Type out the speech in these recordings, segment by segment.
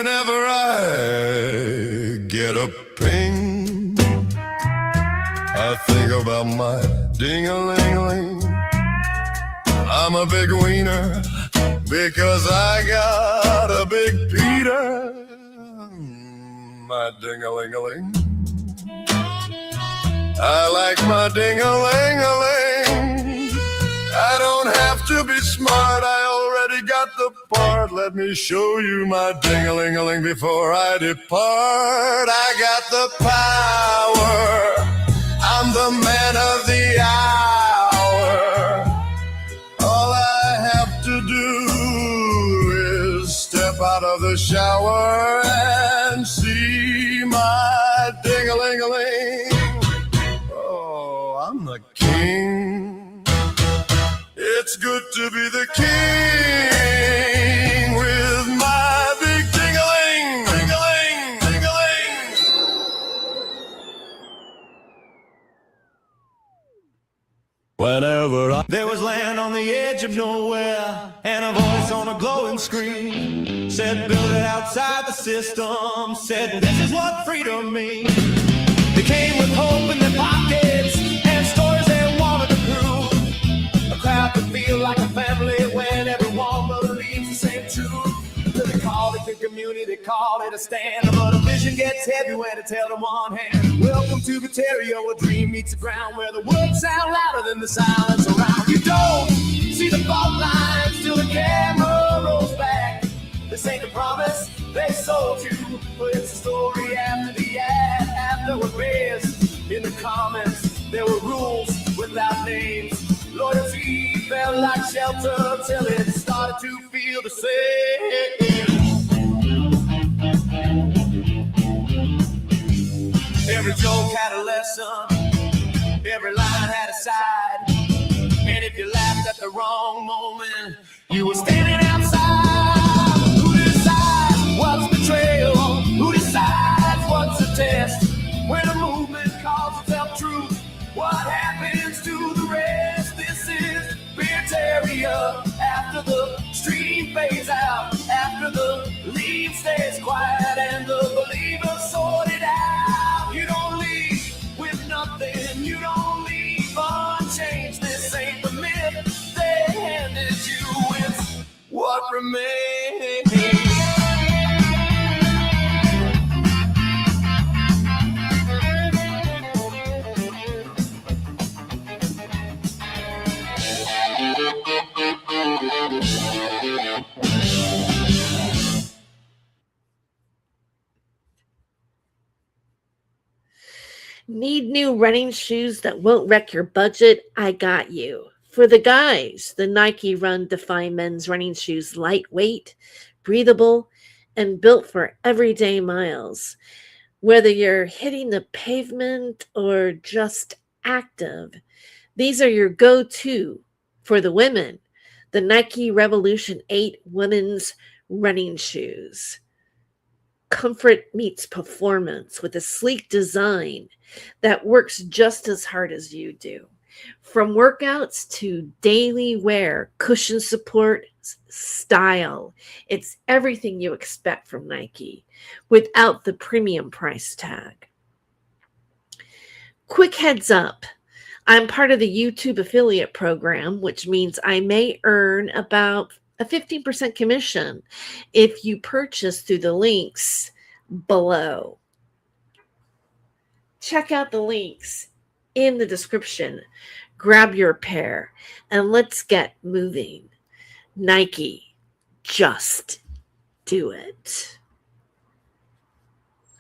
Whenever I get a ping, I think about my ding-a-ling-a-ling. I'm a big wiener because I got a big Peter, my ding-a-ling-a-ling. I like my ding-a-ling-a-ling. I don't have to be smart, I already got the part. Let me show you my ding-a-ling-a-ling before I depart. I got the power, I'm the man of the hour. All I have to do is step out of the shower and see my ding-a-ling-a-ling. Oh, I'm the king. It's good to be the king with my big ding-a-ling, ding-a-ling, ding-a-ling. Whenever there was land on the edge of nowhere, and a voice on a glowing screen said, build it outside the system, said, this is what freedom means. They came with hope in their pockets and stories they wanted to prove. A crowd could feel like a family when everyone believes the same truth. They called it the community, they called it a stand, but a vision gets heavy when it's held in one hand. Welcome to Batterio, a dream meets the ground, where the words sound louder than the silence around. You don't see the fault lines till the camera rolls back. This ain't the promise they sold you, but it's a story after the ad, after what bears in the comments. There were rules without names. Loyalty felt like shelter till it started to feel the same. Every joke had a lesson, every line had a side, and if you laughed at the wrong moment, you were standing outside. Who decides what's betrayal? Who decides what's a test? When a movement calls itself truth, what happens to the rest? This is Batterio. After the stream fades out, after the leaf stays quiet, and the believers sort it out. You don't leave with nothing, you don't leave unchanged. This ain't the myth they handed you, it's what remains. Need new running shoes that won't wreck your budget? I got you. For the guys, the Nike Run Defy men's running shoes, lightweight, breathable, and built for everyday miles. Whether you're hitting the pavement or just active, these are your go-to. For the women, the Nike Revolution 8 women's running shoes. Comfort meets performance with a sleek design that works just as hard as you do. From workouts to daily wear, cushion support, style, it's everything you expect from Nike without the premium price tag. Quick heads up, I'm part of the YouTube affiliate program, which means I may earn about a 15% commission if you purchase through the links below. Check out the links in the description. Grab your pair and let's get moving. Nike, just do it.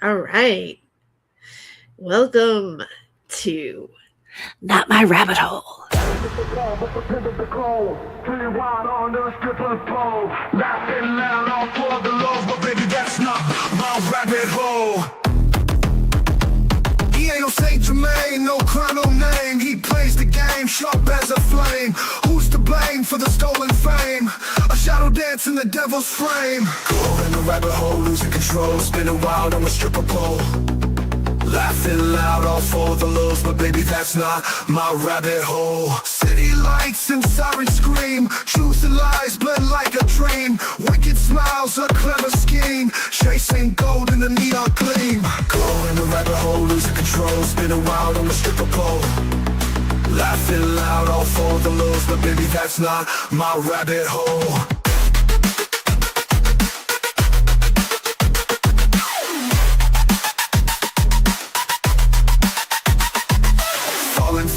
All right. Welcome to Not My Rabbit Hole. He ain't no Saint Germain, no crown, no name. He plays the game, sharp as a flame. Who's to blame for the stolen fame? A shadow dance in the devil's frame. Caught in a rabbit hole, losing control, spinning wild on a stripper pole. Laughing loud, all for the lulz, but baby, that's not my rabbit hole. City lights and sirens scream, truth and lies blend like a dream. Wicked smiles, a clever scheme, chasing gold in the neon gleam. Go in the rabbit hole, losing control, spinning wild on the stripper pole. Laughing loud, all for the lulz, but baby, that's not my rabbit hole.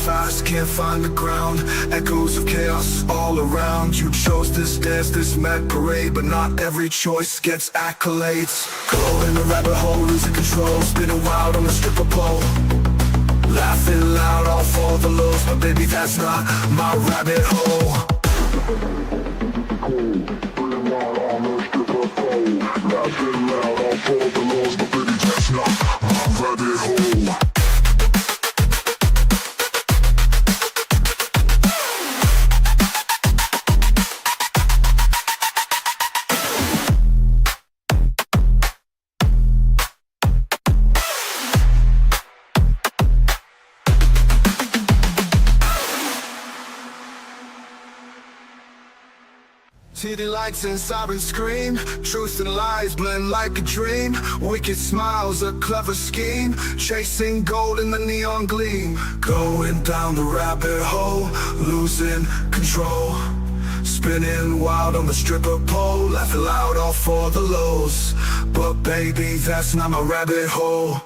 Fast, can't find the ground. Echoes of chaos all around. You chose this dance, this mad parade, but not every choice gets accolades. Go in the rabbit hole, losing control, spinning wild on the stripper pole. Laughing loud, all for the lulz, but baby, that's not my rabbit hole. Spinning wild on the stripper pole. Laughing loud, all for the lulz, but baby, that's not my rabbit hole. City lights and sirens scream, truth and lies blend like a dream. Wicked smiles, a clever scheme, chasing gold in the neon gleam. Going down the rabbit hole, losing control, spinning wild on the stripper pole. Laughing loud, all for the lows, but baby, that's not my rabbit hole.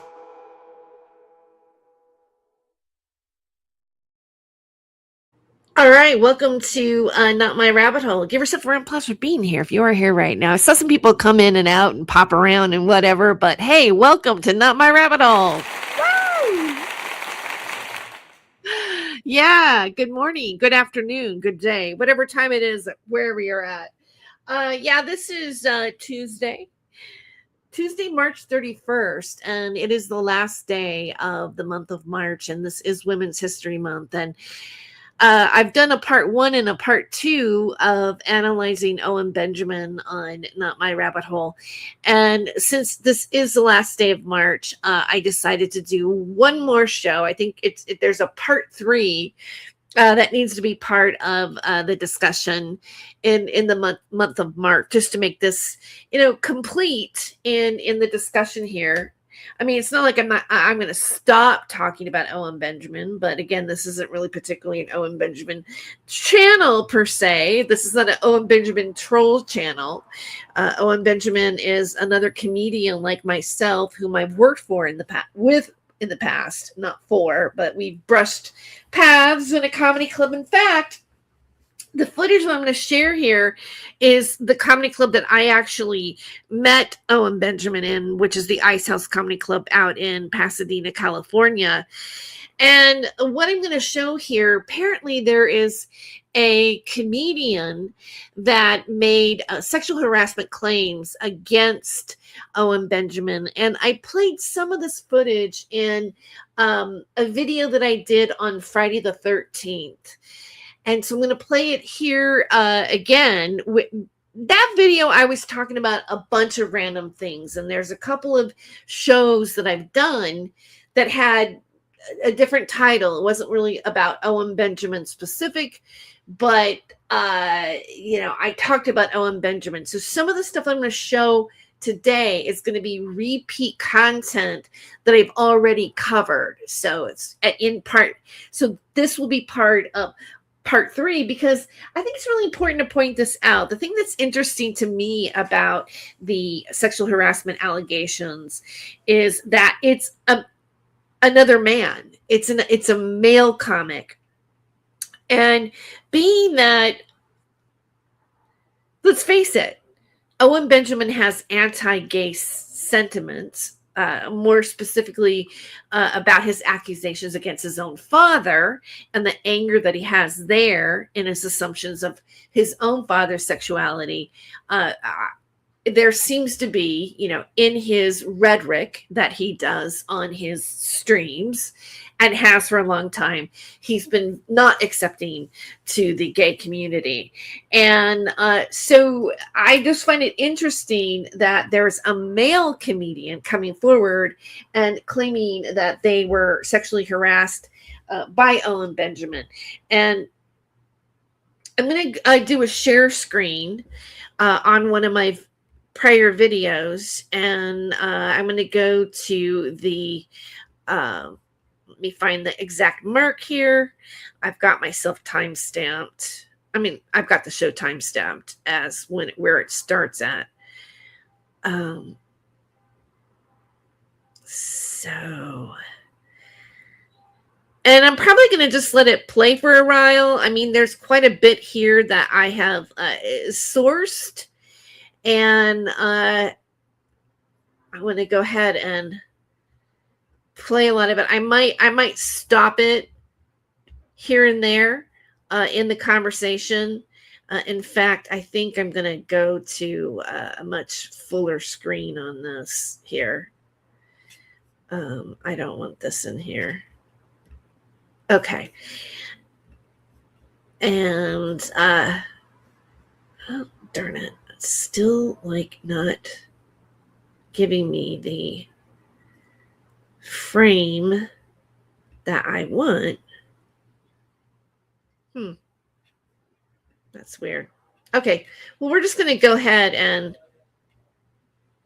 All right, welcome to Not My Rabbit Hole. Give yourself a round of applause for being here if you are here right now. I saw some people come in and out and pop around and whatever, but hey, welcome to Not My Rabbit Hole. Woo! Yeah, good morning, good afternoon, good day, whatever time it is, wherever you're at. Yeah, this is Tuesday, March 31st, and it is the last day of the month of March, and this is Women's History Month. And I've done a part 1 and a part 2 of analyzing Owen Benjamin on Not My Rabbit Hole. And since this is the last day of March, I decided to do one more show. I think there's a part 3 that needs to be part of the discussion in the month of March, just to make this, complete in the discussion here. I mean, it's not like I'm going to stop talking about Owen Benjamin, but again, this isn't really particularly an Owen Benjamin channel per se. This is not an Owen Benjamin troll channel. Owen Benjamin is another comedian like myself, whom I've worked for in the past, not for, but we've brushed paths in a comedy club. In fact, the footage that I'm going to share here is the comedy club that I actually met Owen Benjamin in, which is the Ice House Comedy Club out in Pasadena, California. And what I'm going to show here, apparently there is a comedian that made sexual harassment claims against Owen Benjamin. And I played some of this footage in a video that I did on Friday the 13th. And so I'm going to play it here again. That video, I was talking about a bunch of random things. And there's a couple of shows that I've done that had a different title. It wasn't really about Owen Benjamin specific, but, I talked about Owen Benjamin. So some of the stuff I'm going to show today is going to be repeat content that I've already covered. So it's in part. So this will be part of part 3, because I think it's really important to point this out. The thing that's interesting to me about the sexual harassment allegations is that it's another man. It's a male comic. And being that, let's face it, Owen Benjamin has anti-gay sentiments, more specifically about his accusations against his own father and the anger that he has there in his assumptions of his own father's sexuality. There seems to be, in his rhetoric that he does on his streams and has for a long time, he's been not accepting to the gay community. And so I just find it interesting that there's a male comedian coming forward and claiming that they were sexually harassed by Owen Benjamin. And I'm going to do a share screen on one of my prior videos, and I'm going to go to the let me find the exact mark here. I've got myself time stamped. I mean, I've got the show time stamped as where it starts at. So, and I'm probably going to just let it play for a while. I mean, there's quite a bit here that I have sourced, and I want to go ahead and play a lot of it. I might stop it here and there in the conversation. In fact, I think I'm going to go to a much fuller screen on this here. I don't want this in here. Okay. And oh, darn it. It's still like not giving me the frame that I want. That's weird. Okay. Well, we're just going to go ahead and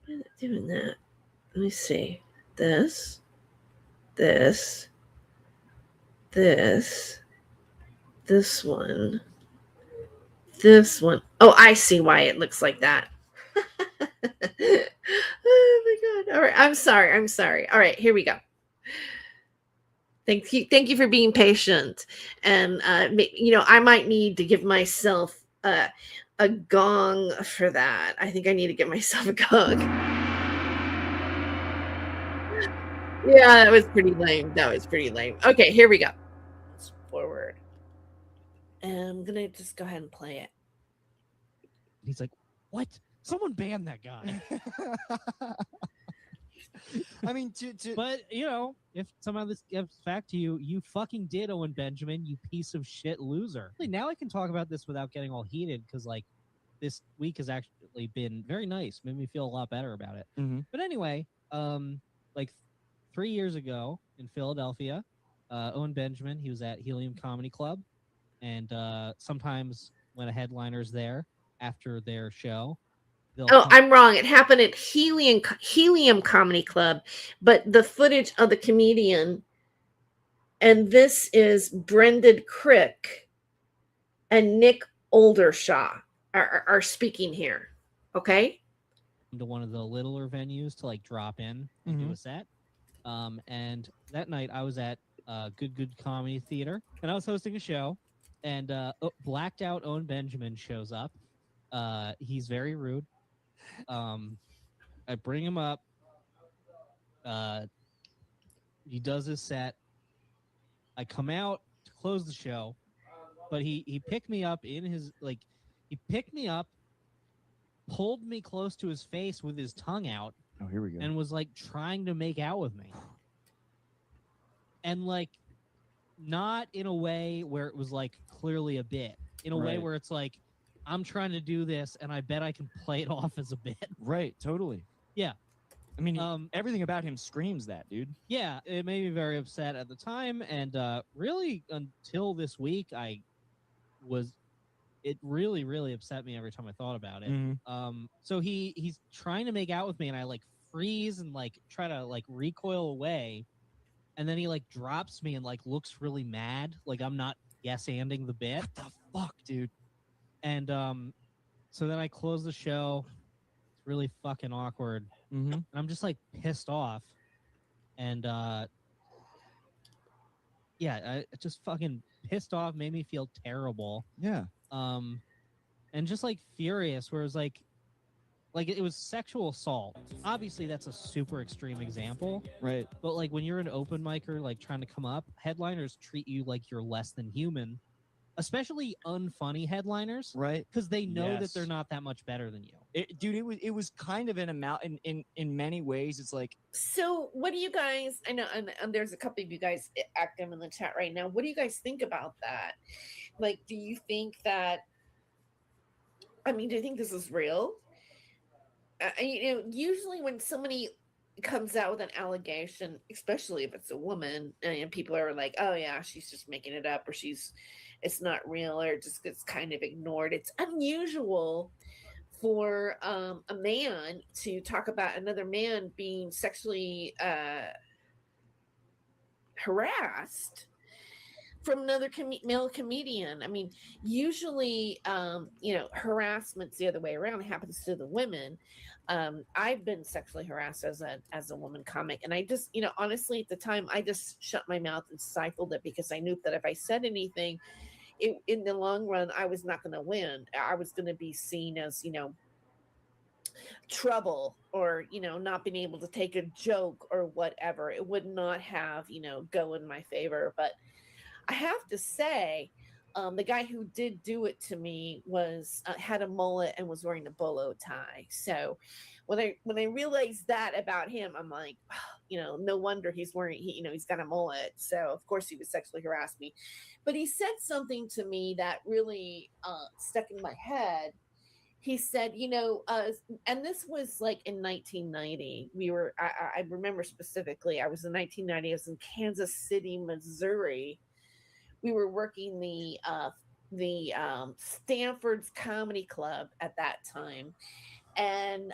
why is it doing that? Let me see. This. This one, this one. Oh, I see why it looks like that. Oh my God. All right. I'm sorry. All right, here we go. Thank you for being patient. And I might need to give myself a gong for that. I think I need to give myself a gong. Yeah, that was pretty lame. Okay, here we go. Let's forward. And I'm gonna just go ahead and play it. He's like, what? Someone banned that guy. I mean, but if somehow this gets back to you, you fucking did, Owen Benjamin, you piece of shit loser. Now I can talk about this without getting all heated because this week has actually been very nice, made me feel a lot better about it. But anyway, 3 years ago in Philadelphia, Owen Benjamin, he was at Helium Comedy Club, and sometimes when a headliner's there after their show. I'm wrong. It happened at Helium Comedy Club, but the footage of the comedian, and this is Brendan Crick and Nick Oldershaw are speaking here. Okay. To one of the littler venues to drop in and do a set. And that night I was at Good Comedy Theater, and I was hosting a show, and blacked out Owen Benjamin shows up. He's very rude. I bring him up. He does his set. I come out to close the show, but he picked me up in his he picked me up, pulled me close to his face with his tongue out. Oh, here we go. And was trying to make out with me. And not in a way where it was clearly a bit. In a way where it's I'm trying to do this and I bet I can play it off as a bit. Right, totally. Yeah. I mean, everything about him screams that, dude. Yeah, it made me very upset at the time, and really until this week it really, really upset me every time I thought about it. So he's trying to make out with me, and I freeze and try to recoil away, and then he drops me and looks really mad, I'm not yes-anding the bit. What the fuck, dude? And so then I close the show. It's really fucking awkward. And I'm just pissed off. And it just fucking pissed off, made me feel terrible. Yeah. And just like furious, where it was like it was sexual assault. Obviously, that's a super extreme example, Right. but like when you're an open micer, like trying to come up, headliners treat you like you're less than human, especially unfunny headliners, Right. because they know that they're Yes. not that much better than you. Dude, it was kind of an amount in many ways. It's like, So, what do you guys? I know, and there's a couple of you guys active in the chat right now. What do you guys think about that? Like, do you think that? I mean, do you think this is real? You know, usually when somebody comes out with an allegation, especially if it's a woman, and people are like, "Oh yeah, she's just making it up," or it's not real, or it just gets kind of ignored. It's unusual for a man to talk about another man being sexually harassed from another male comedian. I mean, usually, you know, harassment's the other way around. It happens to the women. I've been sexually harassed as a woman comic, and I just, you know, honestly, at the time, I just shut my mouth and stifled it because I knew that if I said anything, in the long run, I was not going to win. I was going to be seen as, you know, trouble, or, you know, not being able to take a joke or whatever. It would not have, you know, go in my favor. But I have to say, the guy who did do it to me was had a mullet and was wearing a bolo tie. So when I realized that about him, I'm like, oh, you know, no wonder he's you know, he's got a mullet. So of course he would sexually harass me. But he said something to me that really stuck in my head. He said, you know, and this was like in 1990. I remember specifically, I was in 1990. I was in Kansas City, Missouri. We were working the Stanford's Comedy Club at that time. And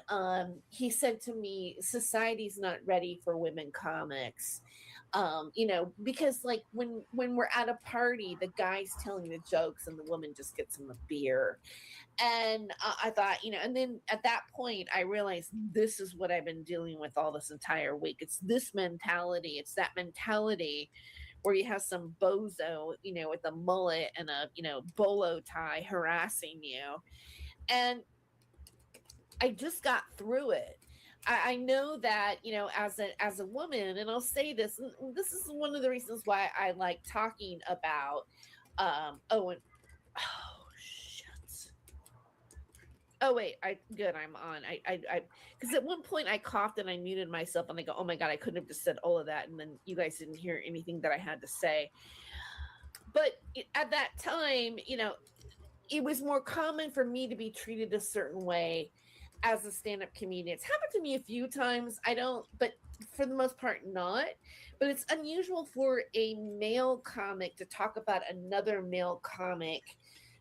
he said to me, society's not ready for women comics. You know, because like when we're at a party, the guy's telling the jokes and the woman just gets him a beer. And I thought, you know, and then at that point, I realized this is what I've been dealing with all this entire week. It's this mentality. It's that mentality where you have some bozo, you know, with a mullet and a, you know, bolo tie harassing you. And I just got through it. I know that, you know, as a woman, and I'll say this, and this is one of the reasons why I like talking about Owen. Oh shit. Oh wait, I'm on. I because at one point I coughed and I muted myself and I go, oh my god, I couldn't have just said all of that, and then you guys didn't hear anything that I had to say. But at that time, you know, it was more common for me to be treated a certain way as a stand-up comedian. It's happened to me a few times. But for the most part, not. But it's unusual for a male comic to talk about another male comic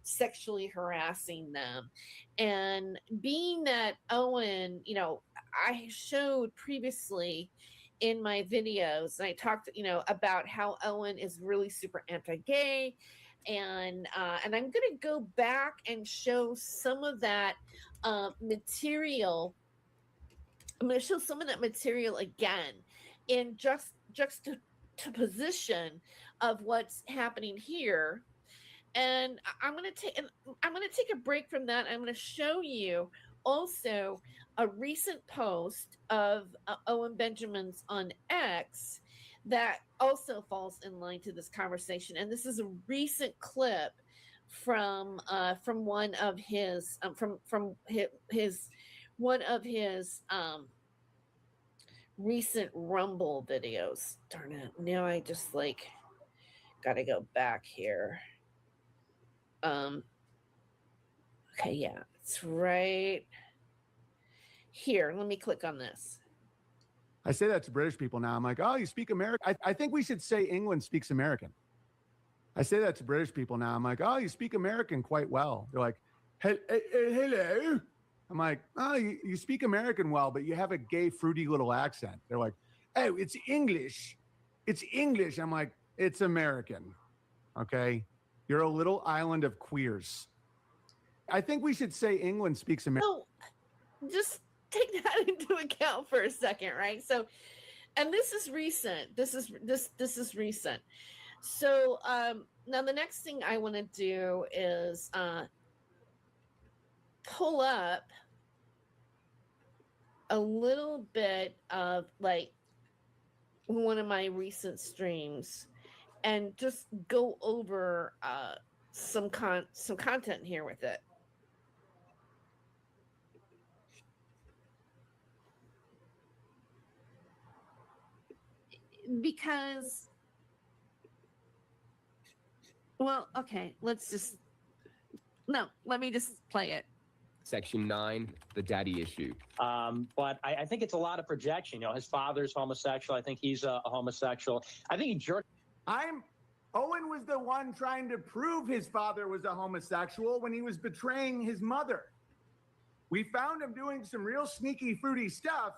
sexually harassing them. And being that Owen, you know, I showed previously in my videos, and I talked, you know, about how Owen is really super anti-gay. And I'm going to go back and show some of that material. I'm going to show some of that material again in just juxtaposition of what's happening here. And I'm going to take a break from that. I'm going to show you also a recent post of Owen Benjamin's on X that also falls in line to this conversation. And this is a recent clip from one of his one of his recent Rumble videos. Darn it! Now I just like gotta go back here. Okay, yeah, it's right here. Let me click on this. I say that to British people now. I'm like, oh, you speak American? I think we should say England speaks American. I say that to British people now. I'm like, oh, you speak American quite well. They're like, hello. I'm like, oh, you speak American well, but you have a gay, fruity little accent. They're like, oh, it's English. It's English. I'm like, it's American. Okay. You're a little island of queers. I think we should say England speaks American. So just take that into account for a second, right? So, and this is recent. This is recent. So now the next thing I want to do is pull up a little bit of like one of my recent streams and just go over some content here with it. Because, well, okay, let me just play it. Section 9, the daddy issue. But I think it's a lot of projection. You know, his father's homosexual. I think he's a homosexual. I think he jerked. Owen was the one trying to prove his father was a homosexual when he was betraying his mother. We found him doing some real sneaky, fruity stuff,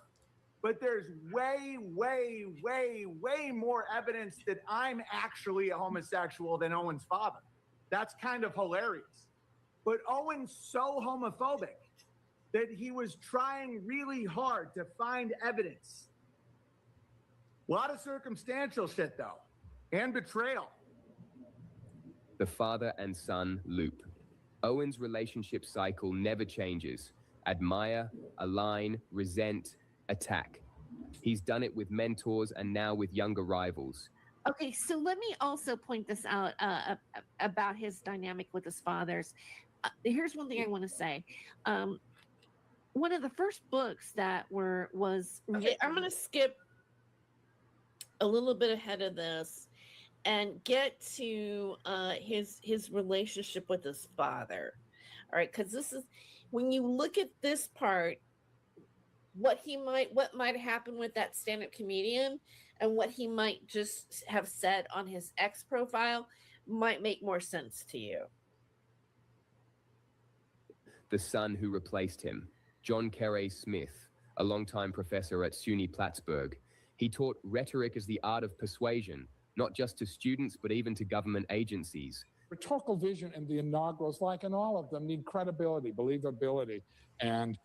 but there's way, way, way, way more evidence that I'm actually a homosexual than Owen's father. That's kind of hilarious. But Owen's so homophobic that he was trying really hard to find evidence. A lot of circumstantial shit, though, and betrayal. The father and son loop. Owen's relationship cycle never changes. Admire, align, resent, attack. He's done it with mentors and now with younger rivals. Okay, so let me also point this out about his dynamic with his fathers. Here's one thing I want to say. One of the first books that was okay, I'm going to skip a little bit ahead of this and get to his relationship with his father. All right, because this is when you look at this part, what might happen with that stand-up comedian and what he might just have said on his X profile might make more sense to you. The son who replaced him, John Carey Smith, a longtime professor at SUNY Plattsburgh. He taught rhetoric as the art of persuasion, not just to students, but even to government agencies. Rhetorical vision and the inaugurals, like in all of them, need credibility, believability, and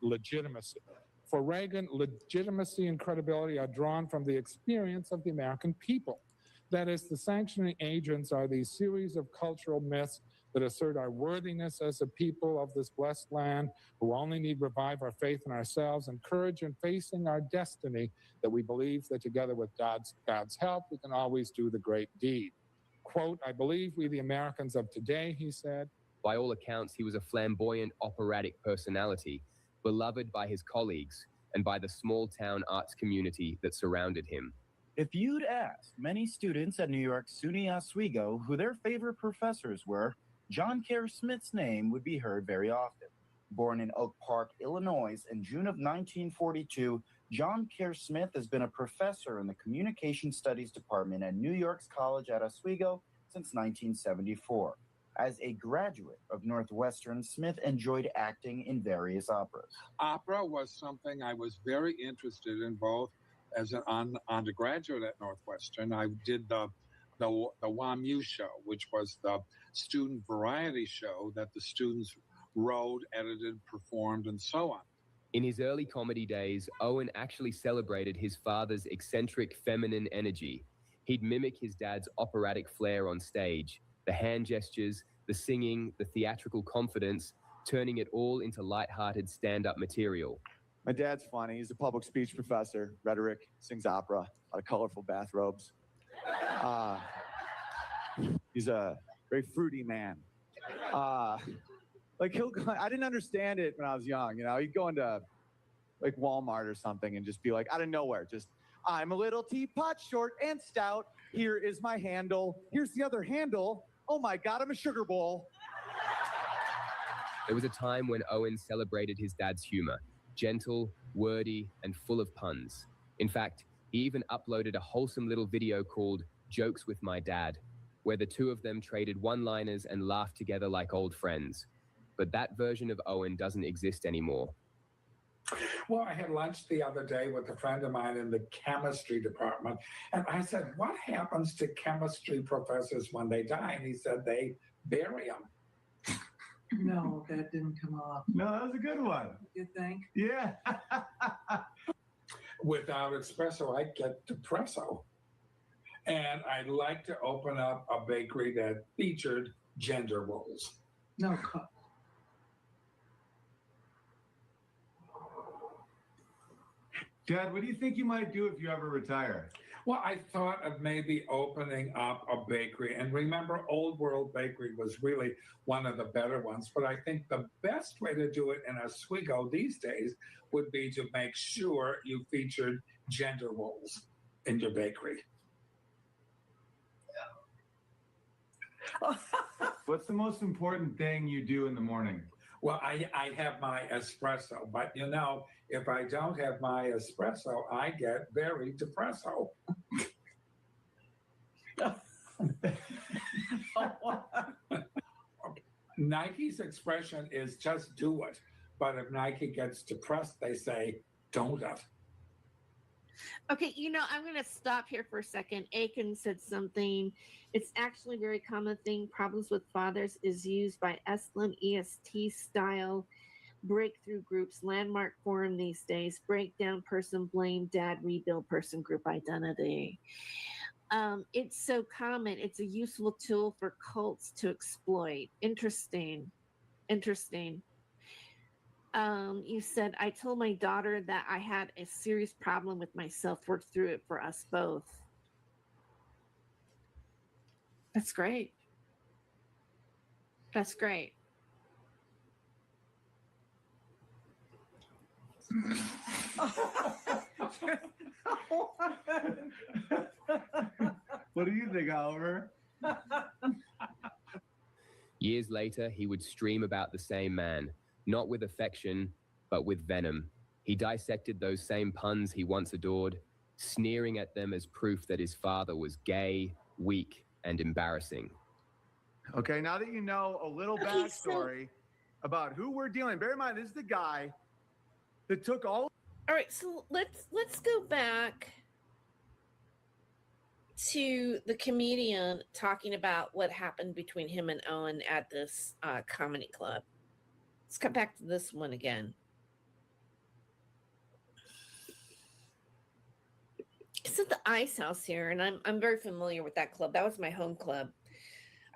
legitimacy. For Reagan, legitimacy and credibility are drawn from the experience of the American people. That is, the sanctioning agents are these series of cultural myths that assert our worthiness as a people of this blessed land who only need revive our faith in ourselves and courage in facing our destiny, that we believe that together with God's help, we can always do the great deed. Quote, I believe we the Americans of today, he said. By all accounts, he was a flamboyant operatic personality, beloved by his colleagues and by the small-town arts community that surrounded him. If you'd asked many students at New York's SUNY Oswego who their favorite professors were, John Carey Smith's name would be heard very often. Born in Oak Park, Illinois in June of 1942, John Carey Smith has been a professor in the Communication Studies Department at New York's College at Oswego since 1974. As a graduate of Northwestern, Smith enjoyed acting in various operas. Opera was something I was very interested in, both as an undergraduate at Northwestern. I did the WAMU show, which was the student variety show that the students wrote, edited, performed, and so on. In his early comedy days, Owen actually celebrated his father's eccentric feminine energy. He'd mimic his dad's operatic flair on stage, the hand gestures, the singing, the theatrical confidence, turning it all into lighthearted stand-up material. My dad's funny. He's a public speech professor, rhetoric, sings opera, a lot of colorful bathrobes. He's a very fruity man. Like he'll go, I didn't understand it when I was young, you know, he'd go into like Walmart or something and just be like, out of nowhere, just, I'm a little teapot, short and stout. Here is my handle. Here's the other handle. Oh my God, I'm a sugar bowl. There was a time when Owen celebrated his dad's humor, gentle, wordy, and full of puns. In fact, he even uploaded a wholesome little video called Jokes with My Dad, where the two of them traded one-liners and laughed together like old friends. But that version of Owen doesn't exist anymore. Well, I had lunch the other day with a friend of mine in the chemistry department, and I said, what happens to chemistry professors when they die? And he said, they bury them. No, that didn't come off. No, that was a good one. You think? Yeah. Without espresso, I get depresso. and I'd like to open up a bakery that featured gender roles. No, Dad, what do you think you might do if you ever retire? Well, I thought of maybe opening up a bakery. And remember, Old World Bakery was really one of the better ones. But I think the best way to do it in Oswego these days would be to make sure you featured gender roles in your bakery. What's the most important thing you do in the morning? Well, I have my espresso, but you know, if I don't have my espresso, I get very depresso. Nike's expression is just do it. But if Nike gets depressed, they say, don't it. Okay, I'm going to stop here for a second. Aiken said something. It's actually a very common thing. Problems with fathers is used by Esalen EST style breakthrough groups, landmark forum these days, breakdown person blame, dad rebuild person group identity. It's so common. It's a useful tool for cults to exploit. Interesting. You said, I told my daughter that I had a serious problem with myself, worked through it for us both. That's great. That's great. What do you think, Oliver? Years later, he would stream about the same man, not with affection, but with venom. He dissected those same puns he once adored, sneering at them as proof that his father was gay, weak, and embarrassing. Okay, now that you know a little backstory about who we're dealing, bear in mind, this is the guy that took all right, so let's go back to the comedian talking about what happened between him and Owen at this comedy club. Let's come back to this one again. It's at the Ice House here, and I'm very familiar with that club. That was my home club.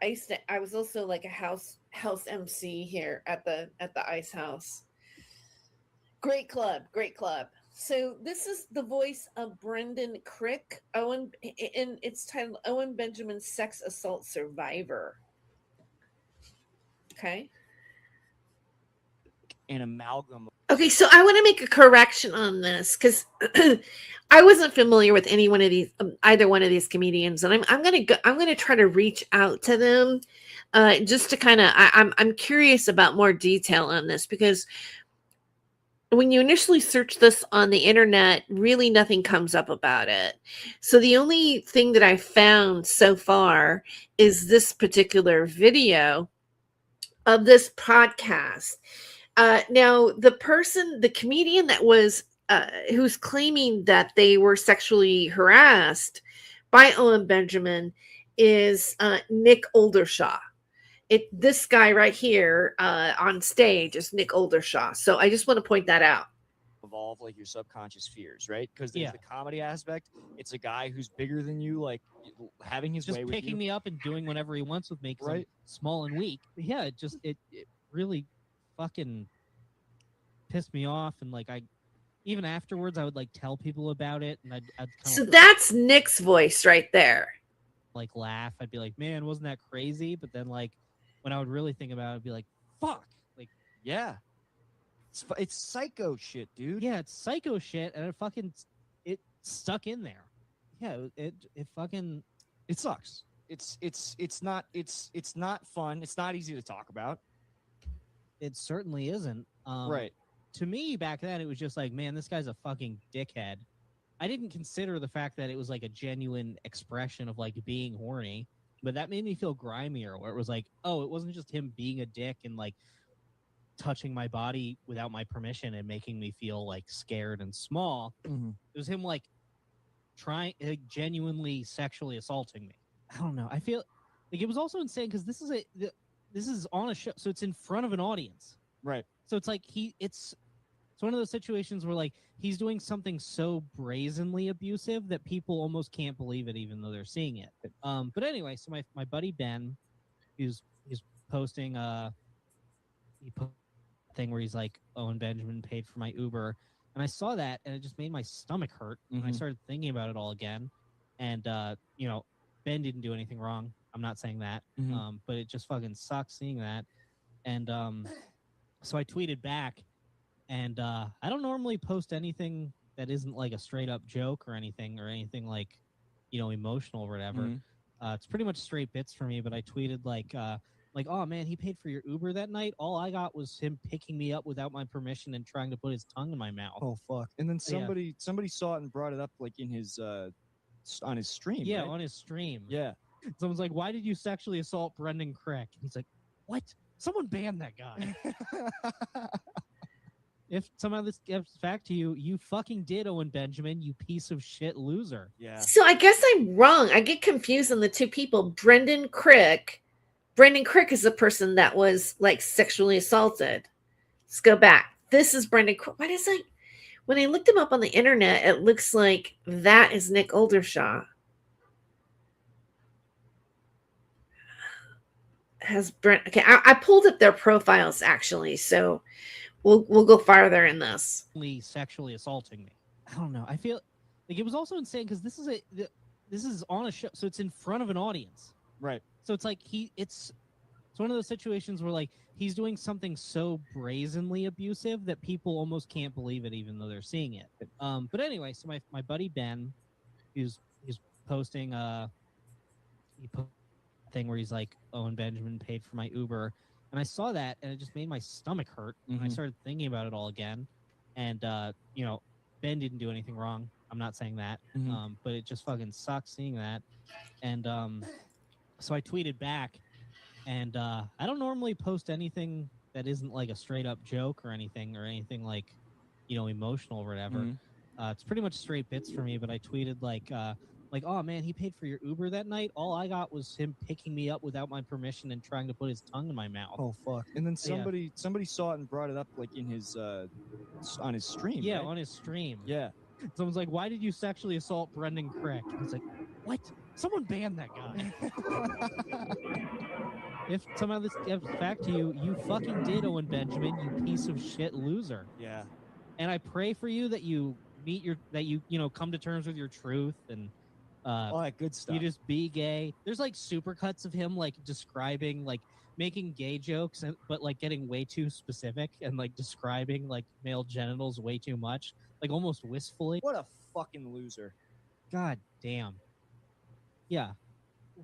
I was also like a house MC here at the Ice House. Great club. So this is the voice of Brendan Crick, Owen, and it's titled Owen Benjamin, Sex Assault Survivor. Okay. An amalgam. Okay, so I want to make a correction on this because I wasn't familiar with any one of these, either one of these comedians, and I'm gonna try to reach out to them, just to kind of. I'm curious about more detail on this because when you initially search this on the internet, really nothing comes up about it. So the only thing that I found so far is this particular video of this podcast. Now, the comedian that was who's claiming that they were sexually harassed by Owen Benjamin is Nick Oldershaw. This guy right here on stage is Nick Oldershaw. So I just want to point that out. Evolve like your subconscious fears, right? Because there's the comedy aspect. It's a guy who's bigger than you, like having his just way with picking you. me up and doing whatever he wants with me because Right. I'm small and weak. But yeah, it really fucking pissed me off, and like even afterwards I would like tell people about it, and I'd kind So that's Nick's voice right there. like laugh. I'd be like, man, wasn't that crazy? But then like when I would really think about it, I'd be like, fuck, like Yeah. It's psycho shit, dude. yeah, it's psycho shit, and it stuck in there. Yeah, it fucking It sucks. It's not fun. It's not easy to talk about. it certainly isn't. Right. To me back then it was just like, man, this guy's a fucking dickhead. I didn't consider the fact that it was like a genuine expression of like being horny, but that made me feel grimier, where it was like, oh, it wasn't just him being a dick and like touching my body without my permission and making me feel like scared and small. Mm-hmm. It was him like genuinely sexually assaulting me. I don't know. I feel like it was also insane because this is on a show, so it's in front of an audience. Right. So it's like it's It's one of those situations where like he's doing something so brazenly abusive that people almost can't believe it, even though they're seeing it. But anyway, so my buddy Ben, he's posting he posted a thing where he's like, Owen Benjamin paid for my Uber, and I saw that and it just made my stomach hurt. And I started thinking about it all again, and you know, Ben didn't do anything wrong. I'm not saying that, but it just fucking sucks seeing that. And so I tweeted back. And I don't normally post anything that isn't like a straight up joke or anything like, you know, emotional or whatever. It's pretty much straight bits for me. But I tweeted like, oh man, he paid for your Uber that night. All I got was him picking me up without my permission and trying to put his tongue in my mouth. Oh fuck! And then somebody saw it and brought it up like in his on his stream. Yeah, right? on his stream. Yeah. Someone's like, "Why did you sexually assault Brendan Crick?" And he's like, "What? Someone banned that guy." If some of this gets back to you, you fucking did, Owen Benjamin, you piece of shit loser. Yeah. So I guess I'm wrong. I get confused on the two people. Brendan Crick is the person that was like sexually assaulted. Let's go back. This is Brendan Crick. Why does when I looked him up on the internet, it looks like that is Nick Oldershaw. Okay, I pulled up their profiles actually, so we'll go farther in this. Sexually assaulting me. I don't know. I feel like it was also insane because this is on a show, so it's in front of an audience, right? So it's like it's one of those situations where like he's doing something so brazenly abusive that people almost can't believe it, even though they're seeing it. But anyway, so my buddy Ben, he's posting he posted a thing where he's like, Owen Benjamin paid for my Uber. And I saw that, and it just made my stomach hurt. And I started thinking about it all again. And, you know, Ben didn't do anything wrong. I'm not saying that. But it just fucking sucks seeing that. And so I tweeted back. And I don't normally post anything that isn't like a straight up joke or anything like, you know, emotional or whatever. It's pretty much straight bits for me. But I tweeted like, oh man, he paid for your Uber that night. All I got was him picking me up without my permission and trying to put his tongue in my mouth. Oh fuck! And then somebody saw it and brought it up like in his on his stream. Yeah, right? on his stream. Yeah. Someone's like, "Why did you sexually assault Brendan Crick?" And he's like, "What? Someone banned that guy." If some of this gets back to you, you fucking did, Owen Benjamin, you piece of shit loser. Yeah. And I pray for you that you you know, come to terms with your truth and all that good stuff. You just be gay. There's like supercuts of him like describing like making gay jokes, but like getting way too specific and like describing like male genitals way too much, like almost wistfully. What a fucking loser. God damn. Yeah.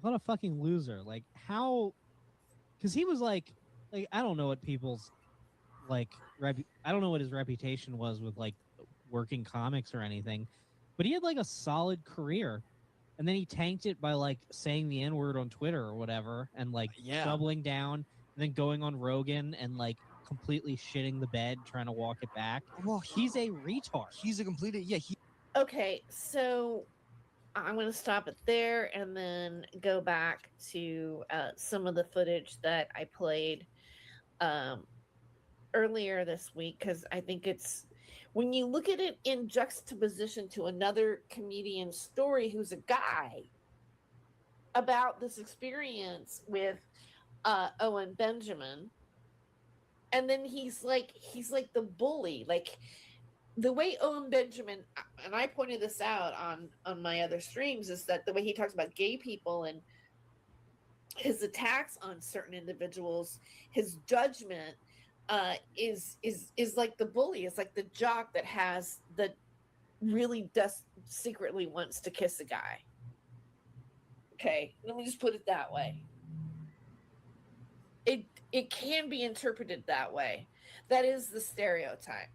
What a fucking loser. Like how, because he was like I don't know what people's like I don't know what his reputation was with like working comics or anything, but he had like a solid career. And then he tanked it by like saying the N-word on Twitter or whatever, and like doubling down, and then going on Rogan and like completely shitting the bed, trying to walk it back. Well, he's a retard. He's a complete Okay, so I'm going to stop it there and then go back to some of the footage that I played earlier this week, because I think it's, when you look at it in juxtaposition to another comedian story who's a guy about this experience with Owen Benjamin, and then he's like the bully, like the way Owen Benjamin, and I pointed this out on my other streams, is that the way he talks about gay people and his attacks on certain individuals, his judgment is like the bully. It's like the jock that really does secretly wants to kiss a guy. Okay, let me just put it that way. It can be interpreted that way. That is the stereotype.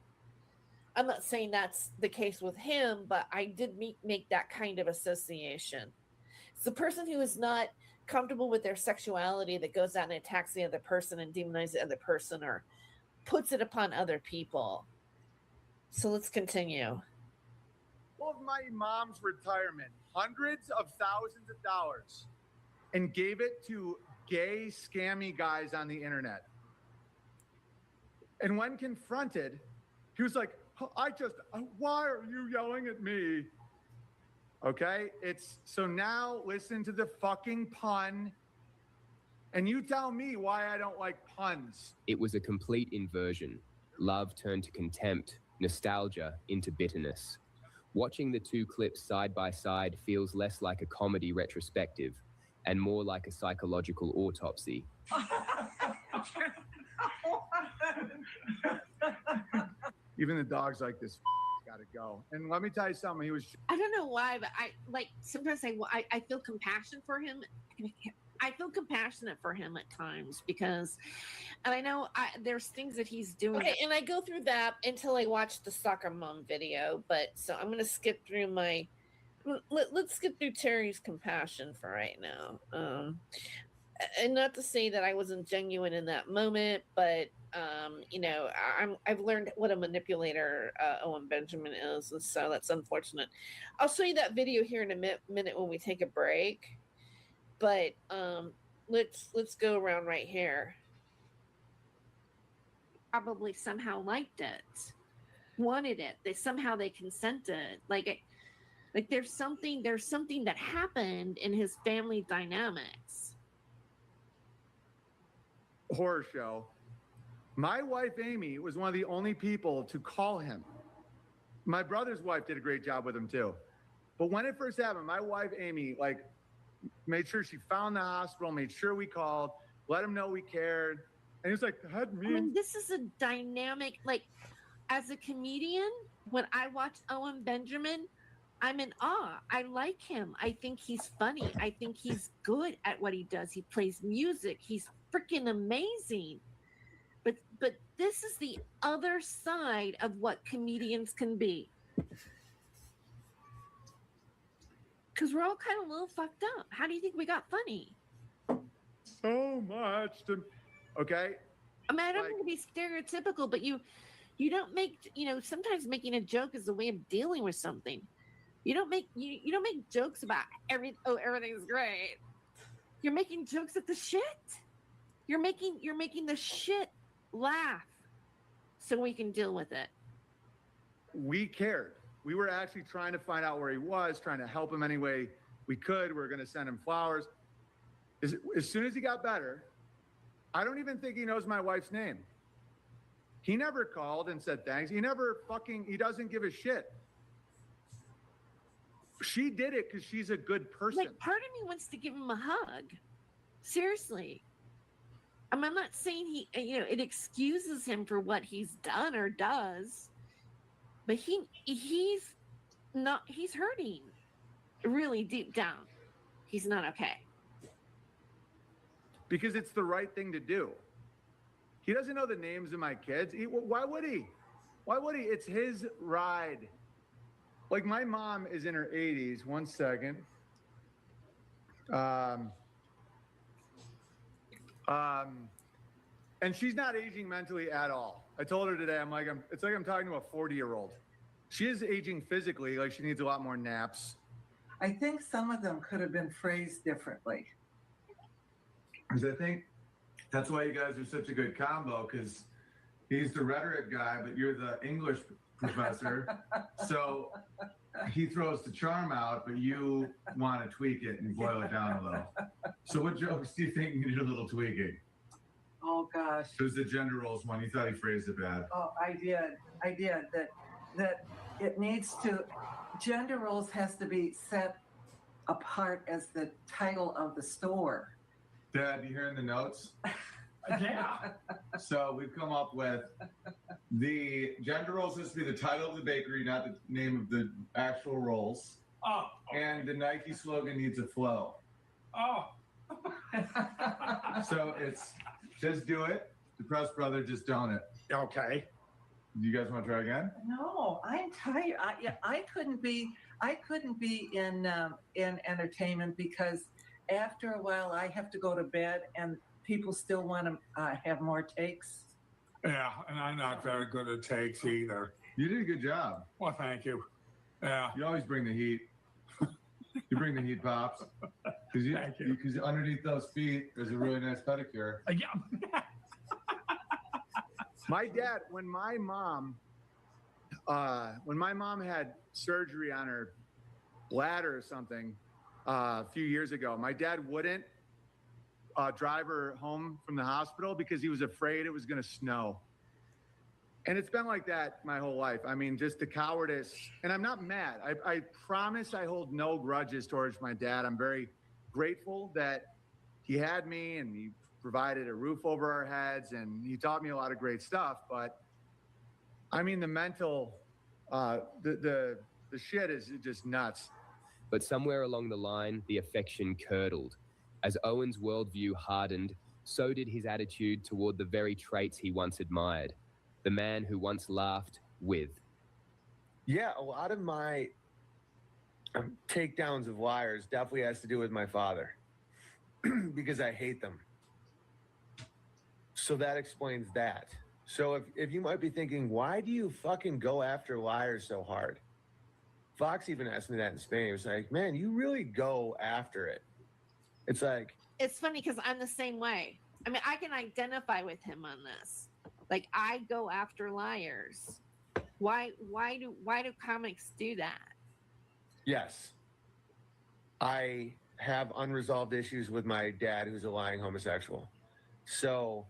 I'm not saying that's the case with him, but I did make that kind of association. It's the person who is not comfortable with their sexuality that goes out and attacks the other person and demonizes the other person or puts it upon other people. So let's continue. Of my mom's retirement, hundreds of thousands of dollars, and gave it to gay, scammy guys on the internet. And when confronted, He was like, why are you yelling at me? Okay, so now listen to the fucking pun, and you tell me why I don't like puns. It was a complete inversion. Love turned to contempt, nostalgia into bitterness. Watching the two clips side by side feels less like a comedy retrospective and more like a psychological autopsy. Even the dog's like, this gotta go. And let me tell you something, I don't know why, but sometimes I feel compassion for him. I feel compassionate for him at times because, and I know there's things that he's doing. Okay, and I go through that until I watch the soccer mom video. But so I'm gonna skip through let's skip through Terry's compassion for right now. And not to say that I wasn't genuine in that moment, but I've learned what a manipulator Owen Benjamin is, and so that's unfortunate. I'll show you that video here in a minute when we take a break. But let's go around right here. Probably somehow liked it, wanted it. They consented. Like there's something that happened in his family dynamics. horror show. My wife, Amy, was one of the only people to call him. My brother's wife did a great job with him too. But when it first happened, my wife, Amy, made sure she found the hospital, made sure we called, let him know we cared. And he was like, that means... I mean, this is a dynamic, as a comedian, when I watch Owen Benjamin, I'm in awe. I like him. I think he's funny. I think he's good at what he does. He plays music. He's freaking amazing. But this is the other side of what comedians can be. Because we're all kind of a little fucked up. How do you think we got funny? So much to... Okay. I mean, I don't mean to be stereotypical, but you don't make, sometimes making a joke is a way of dealing with something. You don't make jokes about everything's great. You're making jokes at the shit. You're making the shit laugh so we can deal with it. We cared. We were actually trying to find out where he was, trying to help him any way we could. We were going to send him flowers. As soon as he got better, I don't even think he knows my wife's name. He never called and said thanks. He doesn't give a shit. She did it because she's a good person. Part of me wants to give him a hug. Seriously. I'm not saying it excuses him for what he's done or does, but he's hurting really deep down. He's not okay. Because it's the right thing to do. He doesn't know the names of my kids. Why would he? Why would he? It's his ride. My mom is in her 80s. One second. And she's not aging mentally at all. I told her today, it's like I'm talking to a 40-year-old. She is aging physically, she needs a lot more naps. I think some of them could have been phrased differently. Because I think that's why you guys are such a good combo, because he's the rhetoric guy, but you're the English professor. So he throws the charm out, but you want to tweak it and boil it down a little. So what jokes do you think need a little tweaking? Oh, gosh. It was the gender roles one. You thought he phrased it bad. Oh, I did. That it needs to, gender roles has to be set apart as the title of the store. Dad, you hearing the notes? Yeah. So we've come up with the gender rolls has to be the title of the bakery, not the name of the actual rolls. Oh. Okay. And the Nike slogan needs a flow. Oh. So it's just do it. The Press Brother, just don't it. Okay. You guys want to try again? No, I'm tired. I couldn't be in entertainment because after a while I have to go to bed and people still want to have more takes. Yeah, and I'm not very good at takes either. You did a good job. Well, thank you. Yeah. You always bring the heat. You bring the heat, Pops. Because underneath those feet, there's a really nice pedicure. Yeah. My dad, when my mom when my mom had surgery on her bladder or something a few years ago, my dad wouldn't drive her home from the hospital because he was afraid it was going to snow. And it's been like that my whole life. I mean, just the cowardice. And I'm not mad. I promise I hold no grudges towards my dad. I'm very grateful that he had me and he provided a roof over our heads and he taught me a lot of great stuff. But I mean, the mental, the shit is just nuts. But somewhere along the line, the affection curdled. As Owen's worldview hardened, so did his attitude toward the very traits he once admired. The man who once laughed with. Yeah, a lot of my takedowns of liars definitely has to do with my father because I hate them. So that explains that. So if you might be thinking, why do you fucking go after liars so hard? Fox even asked me that in Spain. He was like, man, you really go after it. It's like... It's funny because I'm the same way. I mean, I can identify with him on this. Like, I go after liars. Why do comics do that? Yes. I have unresolved issues with my dad, who's a lying homosexual. So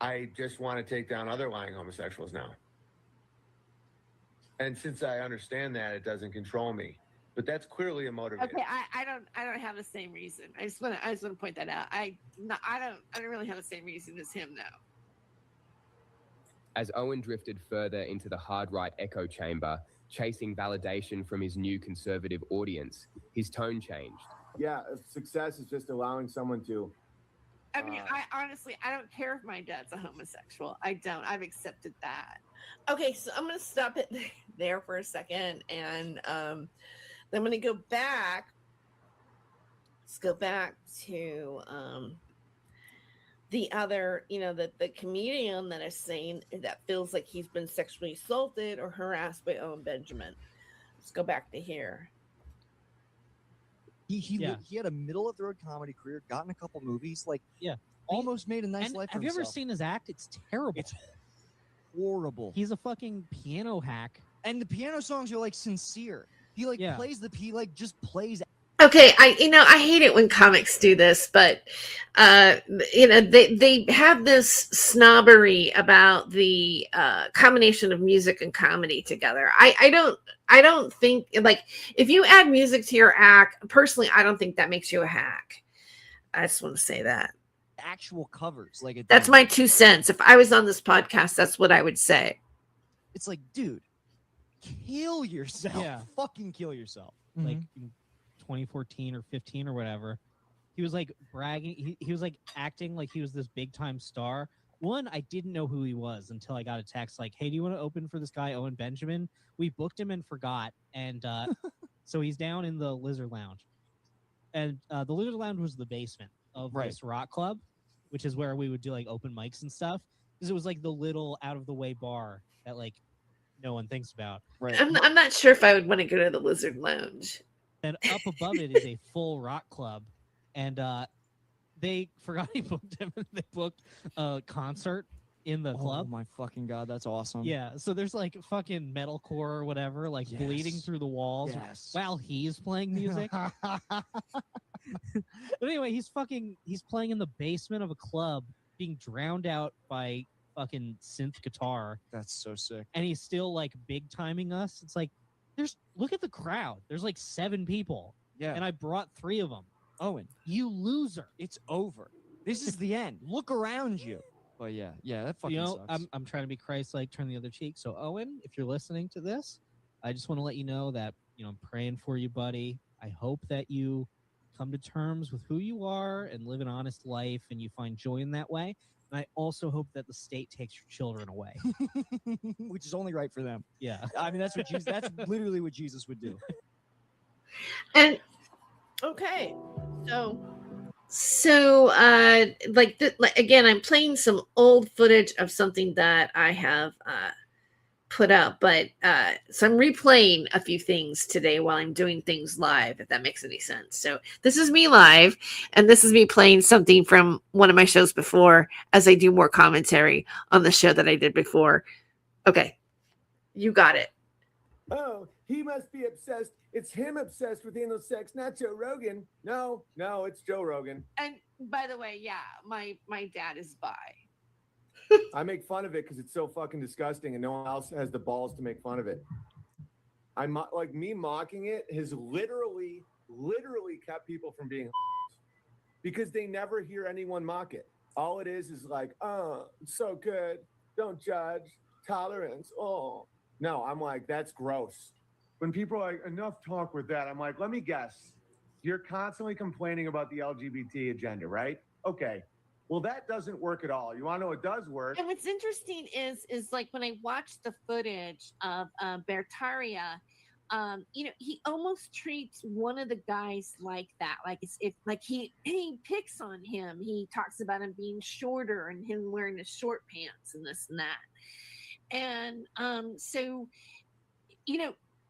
I just want to take down other lying homosexuals now. And since I understand that, it doesn't control me. But that's clearly a motivator. Okay, I don't have the same reason. I just want to point that out. I don't really have the same reason as him, though. As Owen drifted further into the hard right echo chamber, chasing validation from his new conservative audience, his tone changed. Yeah, success is just allowing someone to... I mean, I honestly, I don't care if my dad's a homosexual. I don't. I've accepted that. Okay, so I'm going to stop it there for a second, and I'm going to go back. Let's go back to the other, the comedian that is saying that feels like he's been sexually assaulted or harassed by Owen Benjamin. Let's go back to here. He had a middle of the road comedy career, got in a couple movies, almost made a nice life for have you ever himself. seen his act? It's terrible. It's horrible. He's a fucking piano hack. And the piano songs are sincere. He plays just plays. Okay, I hate it when comics do this, but they have this snobbery about the combination of music and comedy together. I don't think, like, if you add music to your act, personally, I don't think that makes you a hack. I just want to say that. Actual covers, that's my 2 cents. If I was on this podcast, that's what I would say. It's like, dude, kill yourself. Yeah. Fucking kill yourself. Mm-hmm. Like 2014 or 15 or whatever, he was like bragging. He was like acting like he was this big time star. One, I didn't know who he was until I got a text like, hey, do you want to open for this guy Owen Benjamin? We booked him and forgot, and so he's down in the Lizard Lounge, and the Lizard Lounge was the basement of this rock club, which is where we would do like open mics and stuff, because it was like the little out of the way bar that like no one thinks about. Right. I'm not sure if I would want to go to the Lizard Lounge. And up above it is a full rock club, and they forgot he booked him. They booked a concert in the club. Oh my fucking god, that's awesome. Yeah, so there's like fucking metalcore or whatever, like bleeding through the walls while he's playing music. But anyway, he's playing in the basement of a club, being drowned out by fucking synth guitar. That's so sick. And he's still like big timing us. It's like, look at the crowd. There's like 7 people. Yeah. And I brought 3 of them. Owen, you loser. It's over. This is the end. Look around you. But yeah, that fucking sucks. I'm trying to be Christ-like, turn the other cheek. So Owen, if you're listening to this, I just want to let you know that, I'm praying for you, buddy. I hope that you come to terms with who you are and live an honest life and you find joy in that way. And I also hope that the state takes your children away. Which is only right for them. Yeah. I mean, that's literally what Jesus would do. And okay. So again, I'm playing some old footage of something that I have put up, but so I'm replaying a few things today while I'm doing things live, if that makes any sense. So this is me live, and this is me playing something from one of my shows before as I do more commentary on the show that I did before. Okay, you got it. Oh, he must be obsessed. It's him obsessed with anal sex, not Joe Rogan. No, it's Joe Rogan. And by the way, yeah, my dad is bi. I make fun of it because it's so fucking disgusting and no one else has the balls to make fun of it. Like me mocking it has literally kept people from being because they never hear anyone mock it. All it is like, oh, it's so good. Don't judge. Tolerance. Oh. No, I'm like, that's gross. When people are like, enough talk with that, I'm like, let me guess. You're constantly complaining about the LGBT agenda, right? Okay. Well, that doesn't work at all. You want to know what does work? And what's interesting is like when I watched the footage of Bertaria, he almost treats one of the guys like that, like he picks on him. He talks about him being shorter and him wearing the short pants and this and that. And so,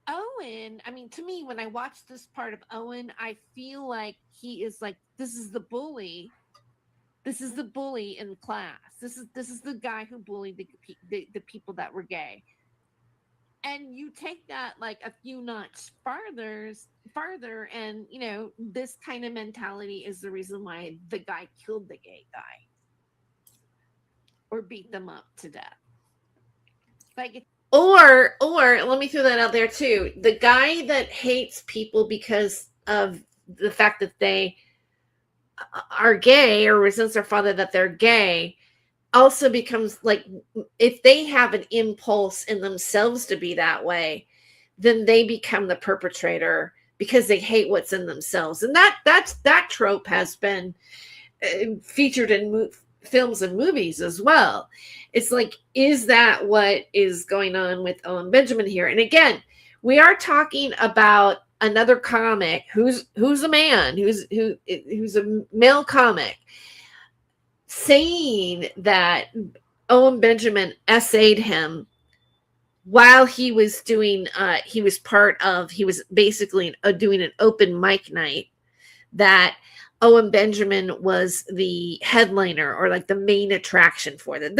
Owen, I mean, to me, when I watch this part of Owen, I feel like he is like, this is the bully. This is the bully in class. This is the guy who bullied the people that were gay. And you take that like a few notches farther, and this kind of mentality is the reason why the guy killed the gay guy or beat them up to death. Like, or let me throw that out there too. The guy that hates people because of the fact that they are gay or resents their father that they're gay also becomes like, if they have an impulse in themselves to be that way, then they become the perpetrator because they hate what's in themselves. And that trope has been featured in films and movies as well. It's like, is that what is going on with Owen Benjamin here? And again, we are talking about another comic who's a man, who's a male comic, saying that Owen Benjamin essayed him while he was doing he was basically doing an open mic night, that Owen Benjamin was the headliner or like the main attraction for them.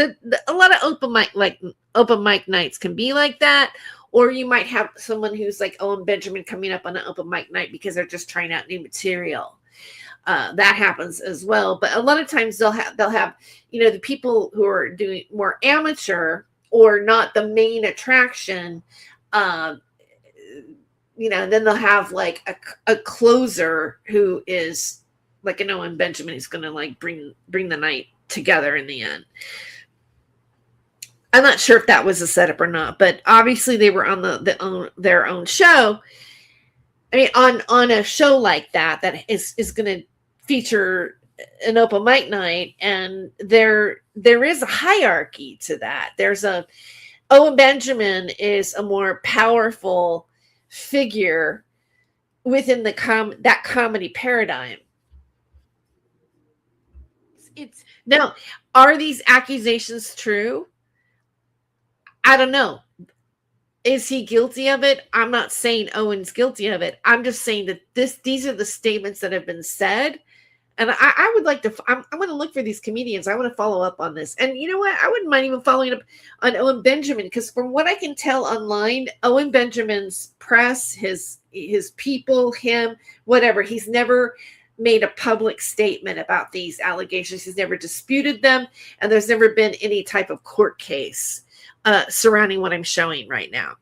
A lot of open mic nights can be like that, or you might have someone who's like Owen Benjamin coming up on an open mic night because they're just trying out new material. That happens as well, but a lot of times they'll have the people who are doing more amateur or not the main attraction. Then they'll have like a closer who is like an Owen Benjamin who's going to like bring the night together in the end. I'm not sure if that was a setup or not, but obviously they were on their own show. I mean, on a show like that is going to feature an open mic night, and there is a hierarchy to that. Owen Benjamin is a more powerful figure within that comedy paradigm. It's now, are these accusations true? I don't know. Is he guilty of it? I'm not saying Owen's guilty of it. I'm just saying that these are the statements that have been said. And I would like to, I want to look for these comedians. I want to follow up on this. And you know what? I wouldn't mind even following up on Owen Benjamin, because from what I can tell online, Owen Benjamin's press, his people, him, whatever, he's never made a public statement about these allegations. He's never disputed them. And there's never been any type of court case surrounding what I'm showing right now.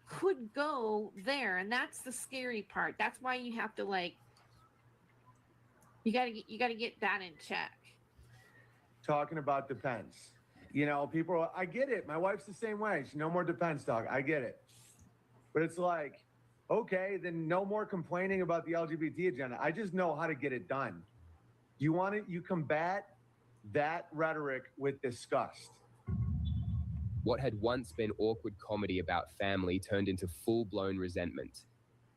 Could go there. And that's the scary part. That's why you have to you gotta get that in check. Talking about depends. People, I get it. My wife's the same way. She's no more depends talk. I get it. But it's like, okay, then no more complaining about the LGBT agenda. I just know how to get it done. You combat that rhetoric with disgust. What had once been awkward comedy about family turned into full-blown resentment.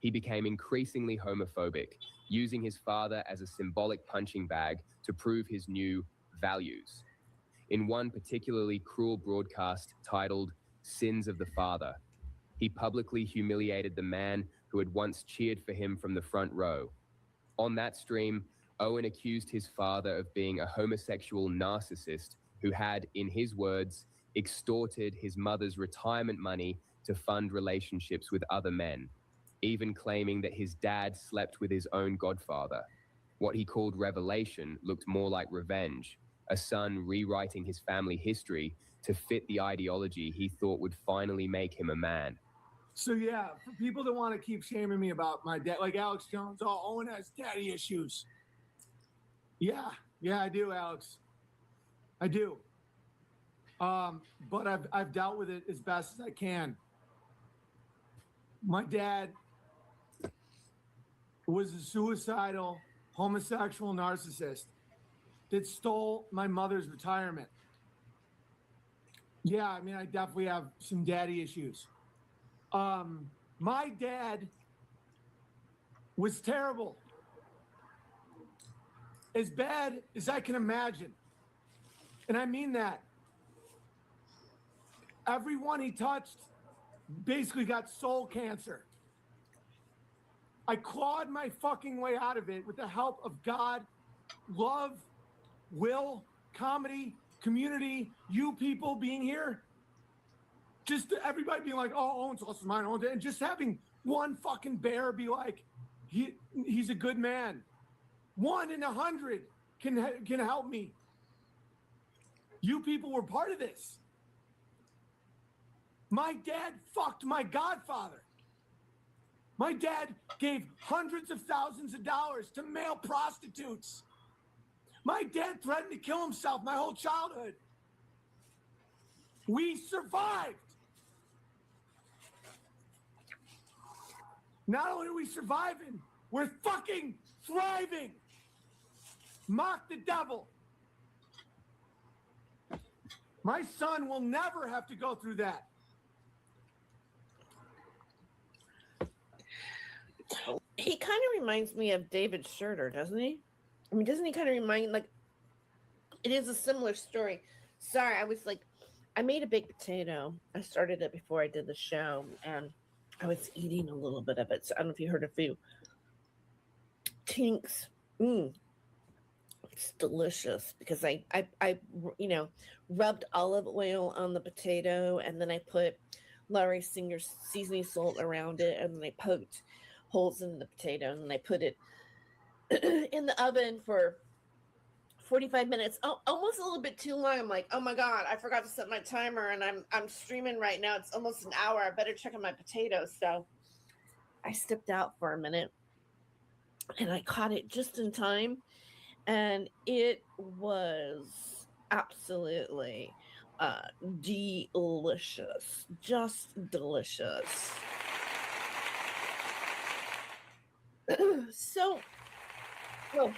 He became increasingly homophobic, using his father as a symbolic punching bag to prove his new values. In one particularly cruel broadcast titled Sins of the Father, he publicly humiliated the man who had once cheered for him from the front row. On that stream, Owen accused his father of being a homosexual narcissist who had, in his words, extorted his mother's retirement money to fund relationships with other men, even claiming that his dad slept with his own godfather. What he called revelation looked more like revenge, a son rewriting his family history to fit the ideology he thought would finally make him a man. So yeah, for people that want to keep shaming me about my dad, like Alex Jones, oh, Owen has daddy issues. Yeah, I do, Alex. I do. But I've dealt with it as best as I can. My dad was a suicidal, homosexual narcissist that stole my mother's retirement. Yeah, I mean, I definitely have some daddy issues. My dad was terrible. As bad as I can imagine. And I mean that. Everyone he touched basically got soul cancer. I clawed my fucking way out of it with the help of God, love, will, comedy, community, you people being here. Just everybody being like, oh, Owen's lost his mind, and just having one fucking bear be like, he's a good man. 1 in 100 can help me. You people were part of this. My dad fucked my godfather. My dad gave hundreds of thousands of dollars to male prostitutes. My dad threatened to kill himself my whole childhood. We survived. Not only are we surviving, we're fucking thriving. Mock the devil. My son will never have to go through that. He kind of reminds me of David Schroeder, doesn't he? I mean, doesn't he kind of remind, like, it is a similar story. Sorry, I made a baked potato. I started it before I did the show, and I was eating a little bit of it. So I don't know if you heard a few tinks. It's delicious because I rubbed olive oil on the potato, and then I put Larry Singer's seasoning salt around it, and then I poked holes in the potato, and then I put it in the oven for 45 minutes. Oh, almost a little bit too long. I'm like, oh my God, I forgot to set my timer, and I'm streaming right now. It's almost an hour. I better check on my potatoes. So I stepped out for a minute, and I caught it just in time, and it was absolutely delicious, just delicious. So, oh,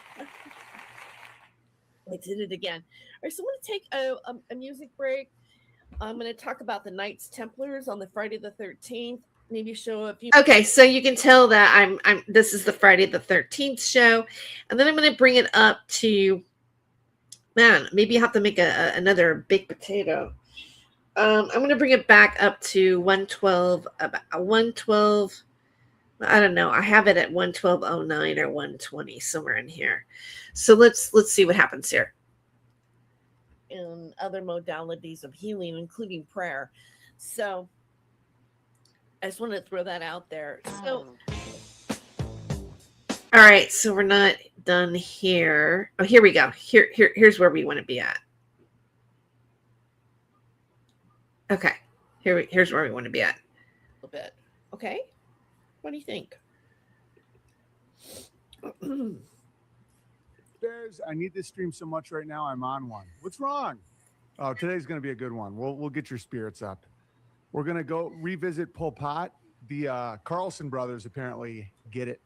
I did it again. All right, so I'm going to take a music break. I'm going to talk about the Knights Templars on the Friday the 13th. Maybe show a few. Okay, so you can tell that this is the Friday the 13th show, and then I'm going to bring it up to, man, maybe you have to make another baked potato. I'm going to bring it back up to 112, about 112. I don't know. I have it at 112.09 or 120, somewhere in here. So let's see what happens here. In other modalities of healing, including prayer. So I just want to throw that out there. So, all right. So we're not done here. Oh, here we go. Here's where we want to be at. Okay. Here's where we want to be at. A little bit. Okay. What do you think? Bears, I need this stream so much right now. I'm on one. What's wrong? Oh, today's going to be a good one. We'll get your spirits up. We're going to go revisit Pol Pot. The Carlson brothers apparently get it.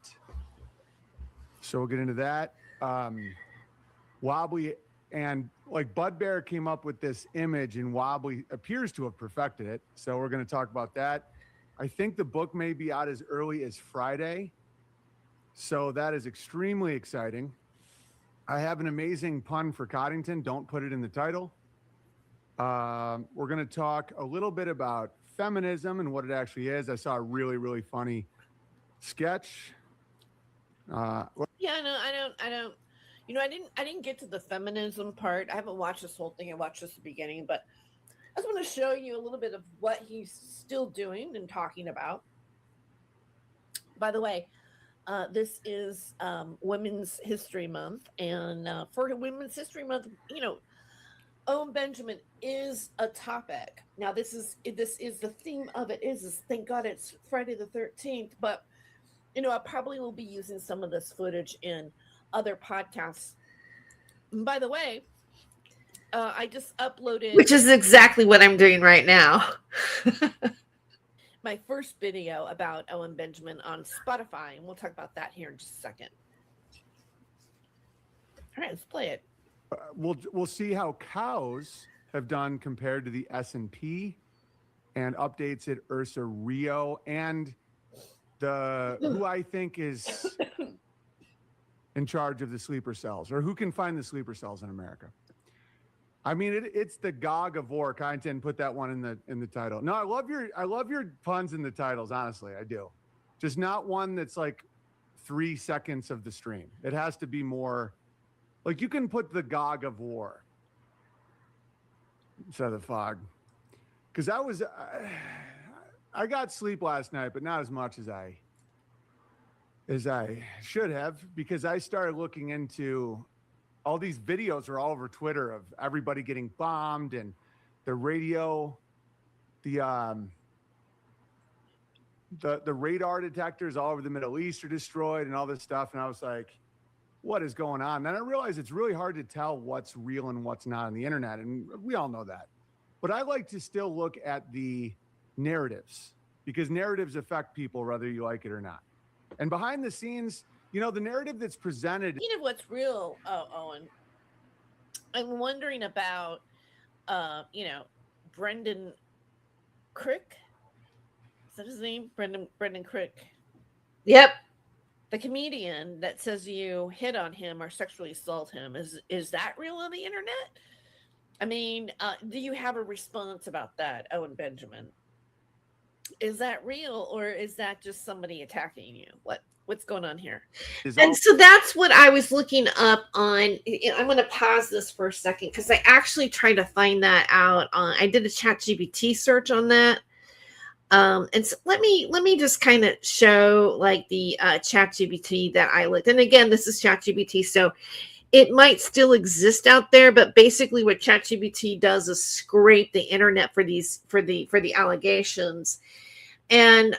So we'll get into that. Wobbly and like Bud Bear came up with this image, and Wobbly appears to have perfected it. So we're going to talk about that. I think the book may be out as early as Friday. So that is extremely exciting. I have an amazing pun for Coddington. Don't put it in the title. We're going to talk a little bit about feminism and what it actually is. I saw a really, really funny sketch. Yeah, no, I don't. I didn't get to the feminism part. I haven't watched this whole thing. I watched just the beginning, but I just want to show you a little bit of what he's still doing and talking about. By the way, this is Women's History Month, and for Women's History Month, Owen Benjamin is a topic. Now, this is the theme of it is thank God it's Friday the 13th, but I probably will be using some of this footage in other podcasts. And by the way, I just uploaded, which is exactly what I'm doing right now. My first video about Owen Benjamin on Spotify, and we'll talk about that here in just a second. All right, let's play it. We'll see how cows have done compared to the S&P, and updates at Ursa Rio, and who I think is in charge of the sleeper cells, or who can find the sleeper cells in America. I mean, it's the GOG of war. Content, put that one in the title. No, I love your puns in the titles. Honestly, I do. Just not one that's like 3 seconds of the stream. It has to be more. Like, you can put the GOG of war instead of the fog, because I got sleep last night, but not as much as I should have, because I started looking into. All these videos are all over Twitter of everybody getting bombed, and the radio, the radar detectors all over the Middle East are destroyed, and all this stuff. And I was like, what is going on? Then I realized it's really hard to tell what's real and what's not on the internet. And we all know that. But I like to still look at the narratives, because narratives affect people whether you like it or not. And behind the scenes, the narrative that's presented. What's real, Owen? I'm wondering about, Brendan Crick. Is that his name? Brendan Crick. Yep. The comedian that says you hit on him or sexually assault him. Is that real on the internet? I mean, do you have a response about that, Owen Benjamin? Is that real, or is that just somebody attacking you? What's going on here? And so that's what I was looking up on. I'm going to pause this for a second, because I actually tried to find that out I did a ChatGPT search on that. And so let me just kind of show like the ChatGPT that I looked. And again, this is ChatGPT, so it might still exist out there, but basically what ChatGPT does is scrape the internet for the allegations. And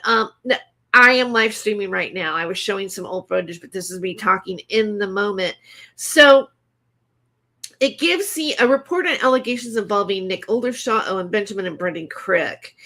I am live streaming right now. I was showing some old footage, but this is me talking in the moment. So it gives a report on allegations involving Nick Oldershaw, Owen Benjamin, and Brendan Crick.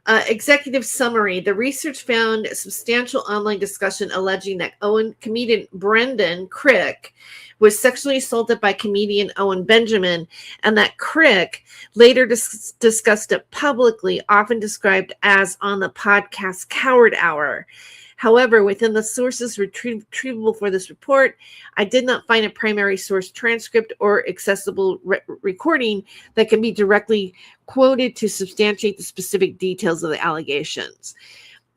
Executive summary. The research found substantial online discussion alleging that comedian Brendan Crick was sexually assaulted by comedian Owen Benjamin, and that Crick later discussed it publicly, often described as on the podcast Coward Hour. However, within the sources retrievable for this report, I did not find a primary source transcript or accessible recording that can be directly quoted to substantiate the specific details of the allegations.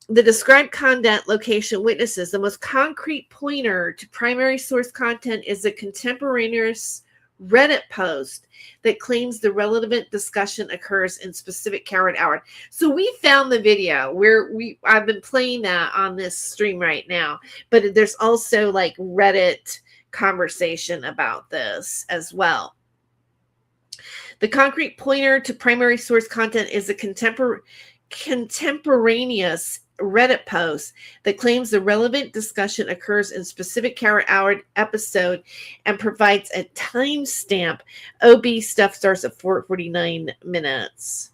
The described content, location, witnesses, the most concrete pointer to primary source content is a contemporaneous Reddit post that claims the relevant discussion occurs in specific Coward Hour. So we found the video where I've been playing that on this stream right now, but there's also like Reddit conversation about this as well. The concrete pointer to primary source content is a contemporaneous Reddit post that claims the relevant discussion occurs in specific Coward Hour episode and provides a timestamp. OB stuff starts at 4:49 minutes.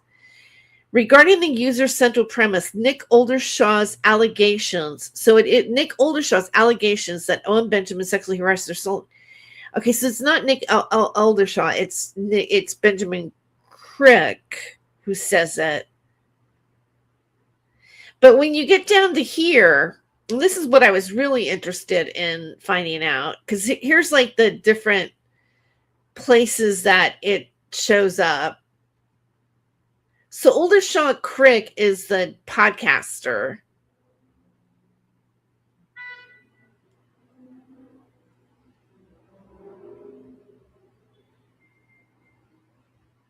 Regarding the user's central premise, Nick Oldershaw's allegations. So Nick Oldershaw's allegations that Owen Benjamin sexually harassed or assaulted. Okay, so it's not Nick Oldershaw. It's Benjamin Crick who says it. But when you get down to here, and this is what I was really interested in finding out, because here's like the different places that it shows up. So Oldershaw Crick is the podcaster.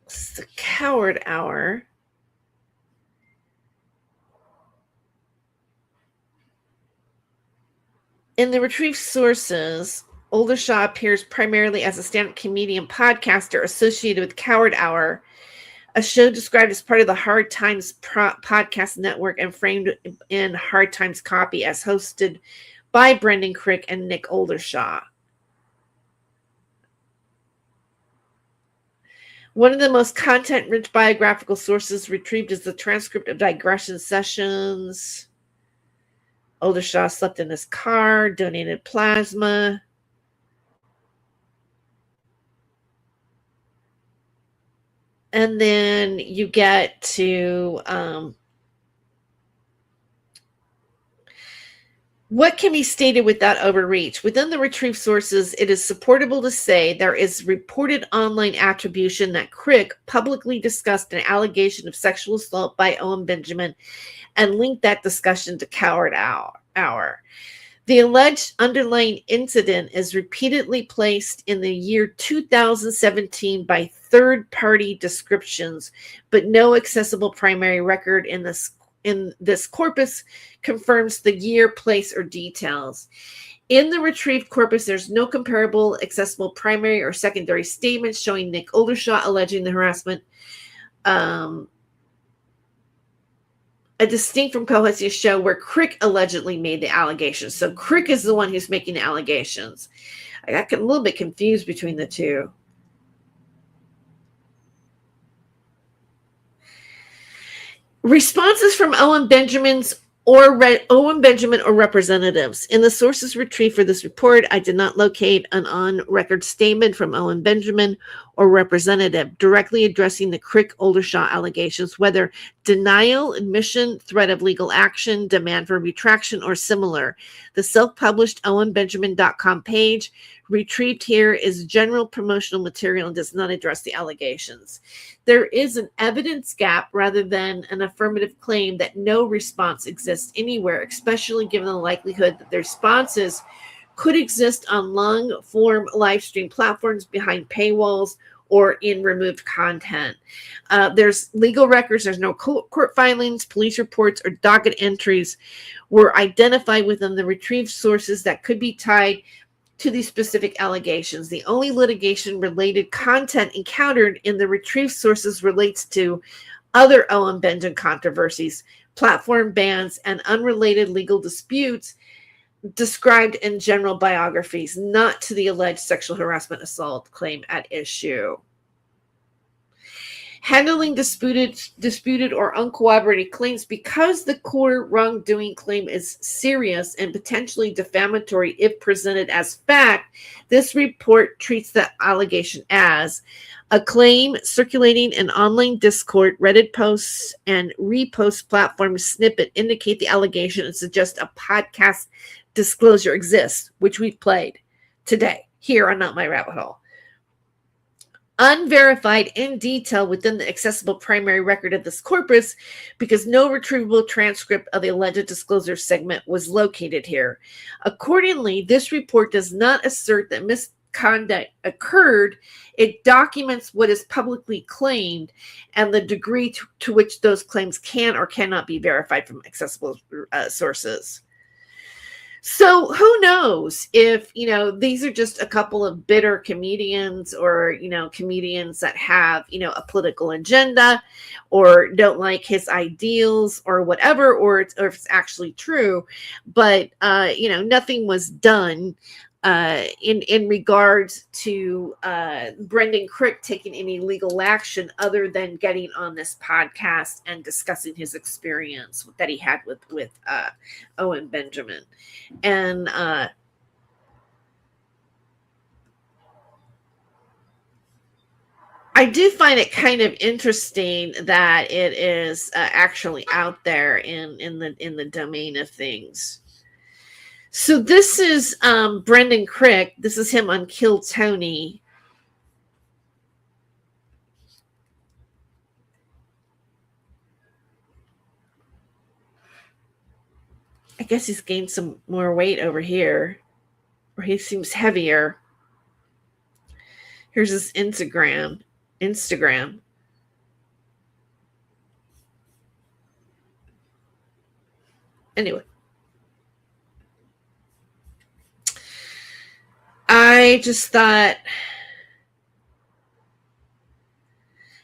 It's the Coward Hour. In the retrieved sources, Oldershaw appears primarily as a stand-up comedian podcaster associated with Coward Hour, a show described as part of the Hard Times podcast network and framed in Hard Times copy as hosted by Brendan Crick and Nick Oldershaw. One of the most content-rich biographical sources retrieved is the transcript of digression sessions. Oldershaw slept in his car, donated plasma. And then you get to what can be stated without overreach. Within the retrieved sources, it is supportable to say there is reported online attribution that Crick publicly discussed an allegation of sexual assault by Owen Benjamin and linked that discussion to Coward Hour. The alleged underlying incident is repeatedly placed in the year 2017 by third-party descriptions, but no accessible primary record in this corpus confirms the year, place, or details. In the retrieved corpus, there's no comparable accessible primary or secondary statements showing Nick Oldershaw alleging the harassment. A distinct from co-hosting a show where Crick allegedly made the allegations. So Crick is the one who's making the allegations. I got a little bit confused between the two. Responses from Owen Benjamin or representatives. In the sources retrieved for this report, I did not locate an on-record statement from Owen Benjamin or representative directly addressing the Crick Oldershaw allegations, whether denial, admission, threat of legal action, demand for retraction, or similar. The self-published owenbenjamin.com page retrieved here is general promotional material and does not address the allegations. There is an evidence gap rather than an affirmative claim that no response exists anywhere, especially given the likelihood that the responses could exist on long-form live stream platforms behind paywalls or in removed content. There's legal records, there's no court filings, police reports, or docket entries were identified within the retrieved sources that could be tied to these specific allegations. The only litigation-related content encountered in the retrieved sources relates to other Owen Benjamin controversies, platform bans, and unrelated legal disputes described in general biographies, not to the alleged sexual harassment assault claim at issue. Handling disputed or uncorroborated claims. Because the core wrongdoing claim is serious and potentially defamatory if presented as fact, this report treats the allegation as a claim circulating in online Discord, Reddit posts, and repost platform snippet indicate the allegation and suggest a podcast disclosure exists, which we've played today here on Not My Rabbit Hole. Unverified in detail within the accessible primary record of this corpus because no retrievable transcript of the alleged disclosure segment was located here. Accordingly, this report does not assert that misconduct occurred. It documents what is publicly claimed and the degree to which those claims can or cannot be verified from accessible sources. So who knows if, these are just a couple of bitter comedians or, comedians that have, a political agenda or don't like his ideals or whatever, or if it's actually true. But, nothing was done in regards to Brendan Crick taking any legal action other than getting on this podcast and discussing his experience that he had with Owen Benjamin. And I do find it kind of interesting that it is actually out there in the domain of things. So this is Brendan Crick. This is him on Kill Tony. I guess he's gained some more weight over here, or he seems heavier. Here's his Instagram. Anyway. I just thought,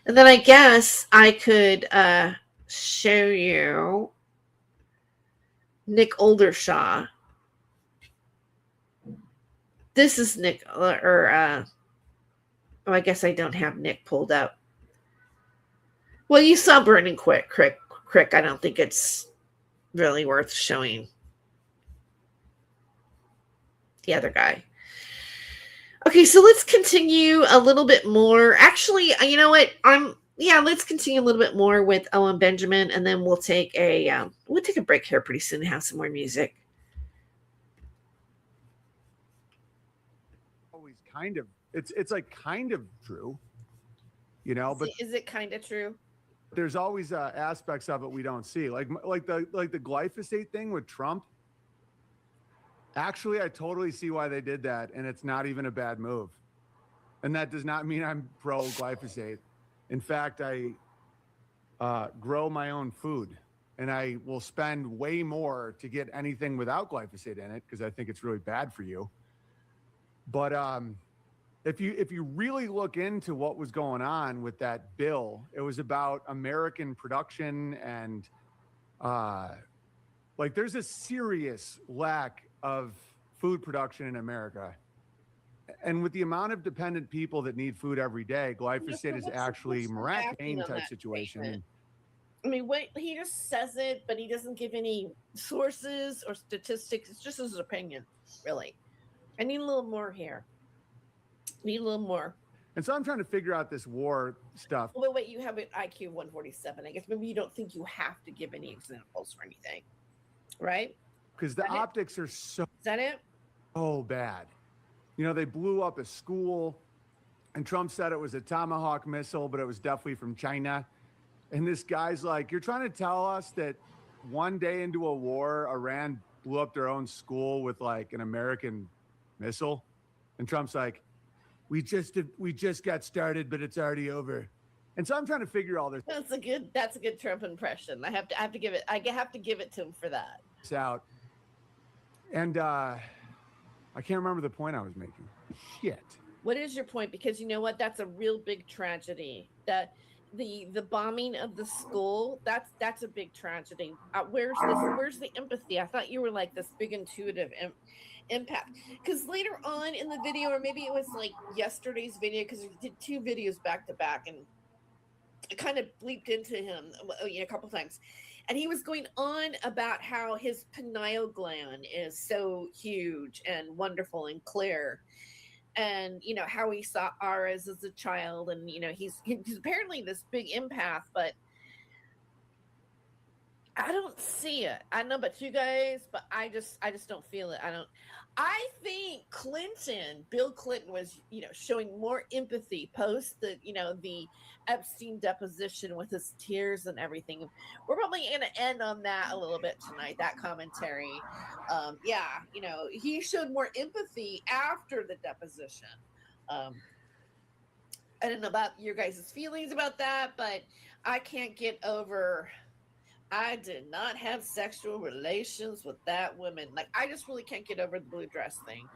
and then I guess I could show you Nick Oldershaw. This is Nick, I guess I don't have Nick pulled up. Well, you saw Burning Crick. I don't think it's really worth showing the other guy. Okay, so let's continue a little bit more. Actually, you know what? Let's continue a little bit more with Owen Benjamin, and then we'll take a break here pretty soon and have some more music. Always kind of, it's like kind of true, you know. But is it kind of true? There's always aspects of it we don't see, like the glyphosate thing with Trump. Actually, I totally see why they did that, and it's not even a bad move. And that does not mean I'm pro glyphosate. In fact, I grow my own food, and I will spend way more to get anything without glyphosate in it because I think it's really bad for you. But if you really look into what was going on with that bill, it was about American production and there's a serious lack of food production in America. And with the amount of dependent people that need food every day, glyphosate is actually miraculous type situation. Statement? I mean, he just says it, but he doesn't give any sources or statistics. It's just his opinion, really. I need a little more here. Need a little more. And so I'm trying to figure out this war stuff. Well, wait, you have an IQ 147. I guess maybe you don't think you have to give any examples or anything, right? Because the optics are so... Is that it? Oh, bad. You know, they blew up a school, and Trump said it was a Tomahawk missile, but it was definitely from China. And this guy's like, you're trying to tell us that one day into a war, Iran blew up their own school with like an American missile? And Trump's like, we just got started, but it's already over. And so I'm trying to figure all this. That's a good Trump impression. I have to give it to him for that. Out. And I can't remember the point I was making. Shit. What is your point? Because you know what? That's a real big tragedy. That the bombing of the school, that's a big tragedy. Where's the empathy? I thought you were like this big intuitive impact. Because later on in the video, or maybe it was like yesterday's video, because we did 2 videos back to back, and it kind of bleeped into him a couple times. And he was going on about how his pineal gland is so huge and wonderful and clear. And, you know, how he saw auras as a child. And, you know, he's apparently this big empath, but I don't see it. I don't know about you guys, but I just don't feel it. I think Bill Clinton was, you know, showing more empathy post the Epstein deposition with his tears and everything. We're probably going to end on that a little bit tonight, that commentary. You know, he showed more empathy after the deposition. I don't know about your guys' feelings about that, but I can't get over... I did not have sexual relations with that woman. Like, I just really can't get over the blue dress thing.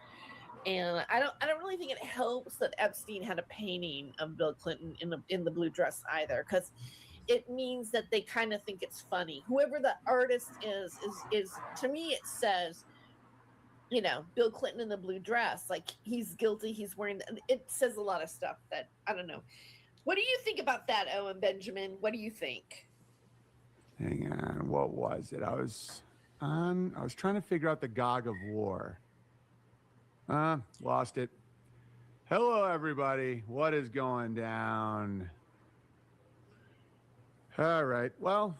And I don't really think it helps that Epstein had a painting of Bill Clinton in the blue dress either, because it means that they kind of think it's funny. Whoever the artist is to me, it says, you know, Bill Clinton in the blue dress, like he's guilty. He's wearing, it says a lot of stuff that I don't know. What do you think about that, Owen Benjamin? What do you think? Hang on, what was it? I was trying to figure out the Gog of War. Lost it. Hello, everybody. What is going down? All right. Well,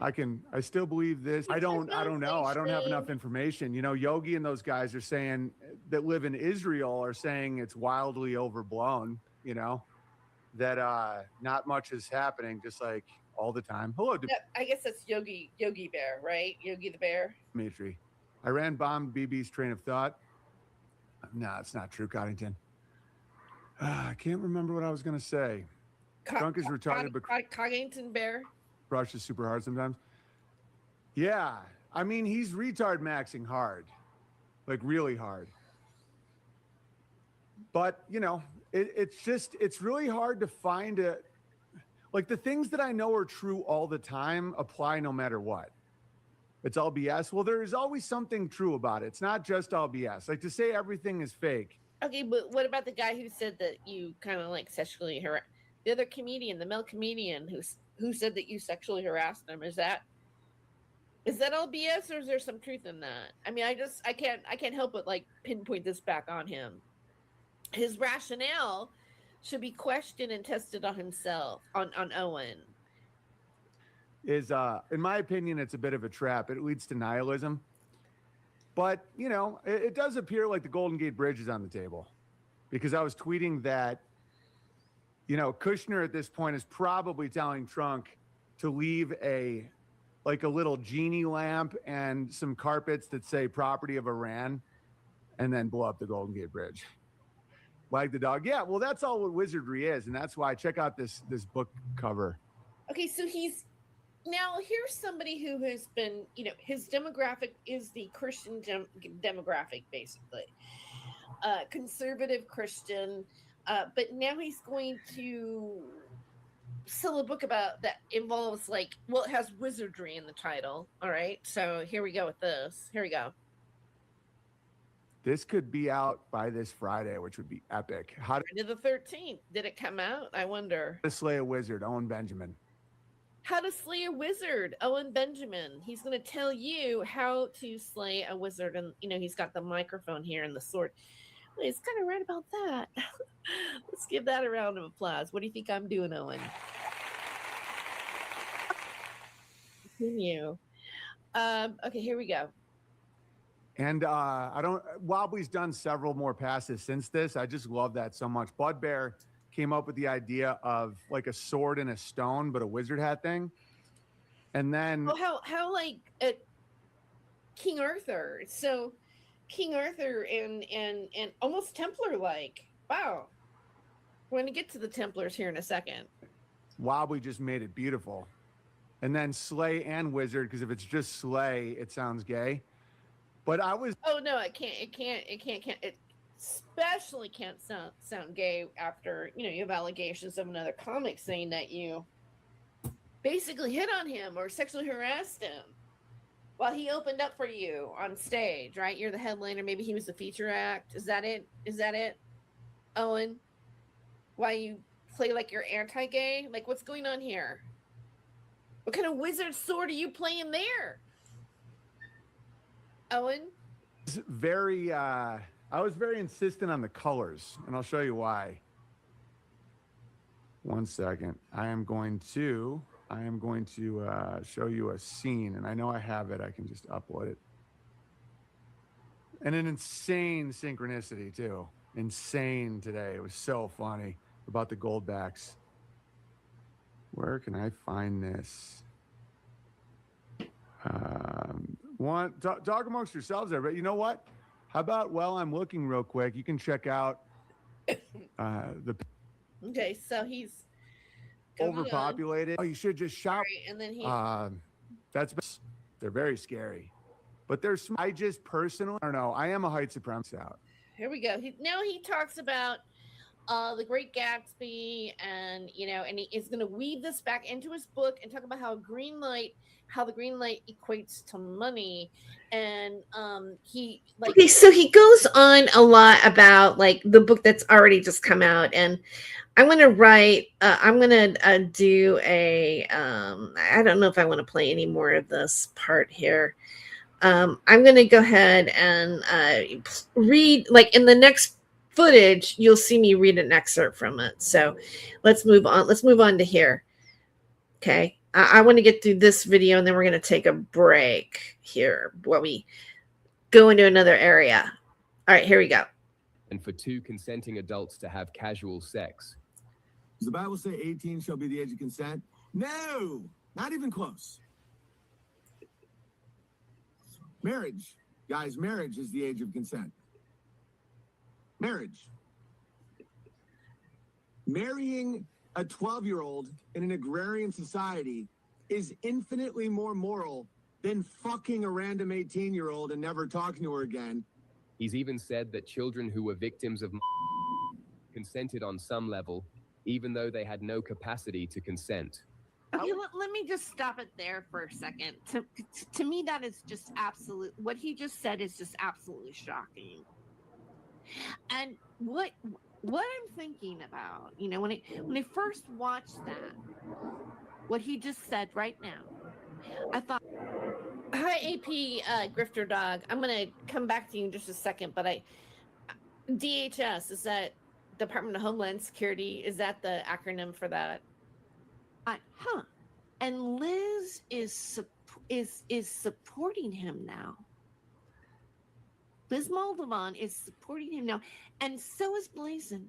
I still believe this. I don't know. I don't have enough information. You know, Yogi and those guys are saying that live in Israel are saying it's wildly overblown, you know, that not much is happening, just like all the time. Hello, I guess that's Yogi Bear, right? Yogi the Bear. Dimitri. Iran bombed BB's train of thought. No, it's not true, Coddington. I can't remember what I was going to say. Drunk is retarded, but Coddington Bear. Crush is super hard sometimes. Yeah. I mean, he's retard maxing hard, like really hard. But, you know, it's really hard to find like the things that I know are true all the time apply no matter what. It's all BS. Well, there is always something true about it. It's not just all BS. Like to say everything is fake. Okay, but what about the guy who said that you kind of like sexually harassed the other comedian, the male comedian who said that you sexually harassed them? Is that all BS, or is there some truth in that? I mean, I can't help but like pinpoint this back on him. His rationale should be questioned and tested on himself, on Owen. Is in my opinion, it's a bit of a trap. It leads to nihilism. But, you know, it does appear like the Golden Gate Bridge is on the table, because I was tweeting that, you know, Kushner at this point is probably telling Trump to leave a little genie lamp and some carpets that say property of Iran and then blow up the Golden Gate Bridge. Like the dog. Yeah, well, that's all what wizardry is. And that's why check out this book cover. Okay, so now here's somebody who has been, you know, his demographic is the Christian demographic, basically. Conservative Christian. But now he's going to sell a book about that involves it has wizardry in the title. All right, so here we go with this. Here we go. This could be out by this Friday, which would be epic. Friday the 13th. Did it come out? I wonder. How to Slay a Wizard, Owen Benjamin. How to Slay a Wizard, Owen Benjamin. He's going to tell you how to slay a wizard. And, you know, he's got the microphone here and the sword. Well, he's kind of right about that. Let's give that a round of applause. What do you think I'm doing, Owen? Continue. Okay, here we go. And Wobbly's done several more passes since this. I just love that so much. Budbear came up with the idea of like a sword and a stone, but a wizard hat thing. And then how like King Arthur. So King Arthur and almost Templar like. Wow. We're going to get to the Templars here in a second. Wobbly just made it beautiful. And then slay and wizard, because if it's just slay, it sounds gay. But I was. Oh no, it especially can't sound gay after, you know, you have allegations of another comic saying that you basically hit on him or sexually harassed him while he opened up for you on stage, right? You're the headliner. Maybe he was the feature act. Is that it, Owen? Why you play like you're anti-gay? Like, what's going on here? What kind of wizard sword are you playing there, Owen? I was very insistent on the colors, and I'll show you why. 1 second. I am going to show you a scene, and I know I have it. I can just upload it. And an insane synchronicity too. Insane today. It was so funny about the Goldbacks. Where can I find this? Talk amongst yourselves there, but you know what? How about while I'm looking real quick, you can check out the. Okay, so he's overpopulated. Oh, you should just shop. Right, and then he. They're very scary, but I just personally, I don't know. I am a white supremacist out. Here we go. Now he talks about The Great Gatsby, and you know, and he is going to weave this back into his book and talk about how the green light equates to money, and okay, so he goes on a lot about like the book that's already just come out, and I'm going to write. I'm going to do a. I don't know if I want to play any more of this part here. I'm going to go ahead and read, like in the next footage, you'll see me read an excerpt from it. So let's move on. Let's move on to here. Okay. I want to get through this video, and then we're going to take a break here while we go into another area. All right, here we go. And for two consenting adults to have casual sex. Does the Bible say 18 shall be the age of consent? No, not even close. Marriage, guys, marriage is the age of consent. Marriage. Marrying a 12-year-old in an agrarian society is infinitely more moral than fucking a random 18-year-old and never talking to her again. He's even said that children who were victims of consented on some level, even though they had no capacity to consent. Okay, let me just stop it there for a second. To me, that is just absolute. What he just said is just absolutely shocking. And what I'm thinking about, you know, when I first watched that, what he just said right now, I thought, hi AP Grifter Dog. I'm gonna come back to you in just a second, but DHS, is that Department of Homeland Security? Is that the acronym for that? And Liz is supporting him now. Liz Moldovan is supporting him now, and so is Blazin.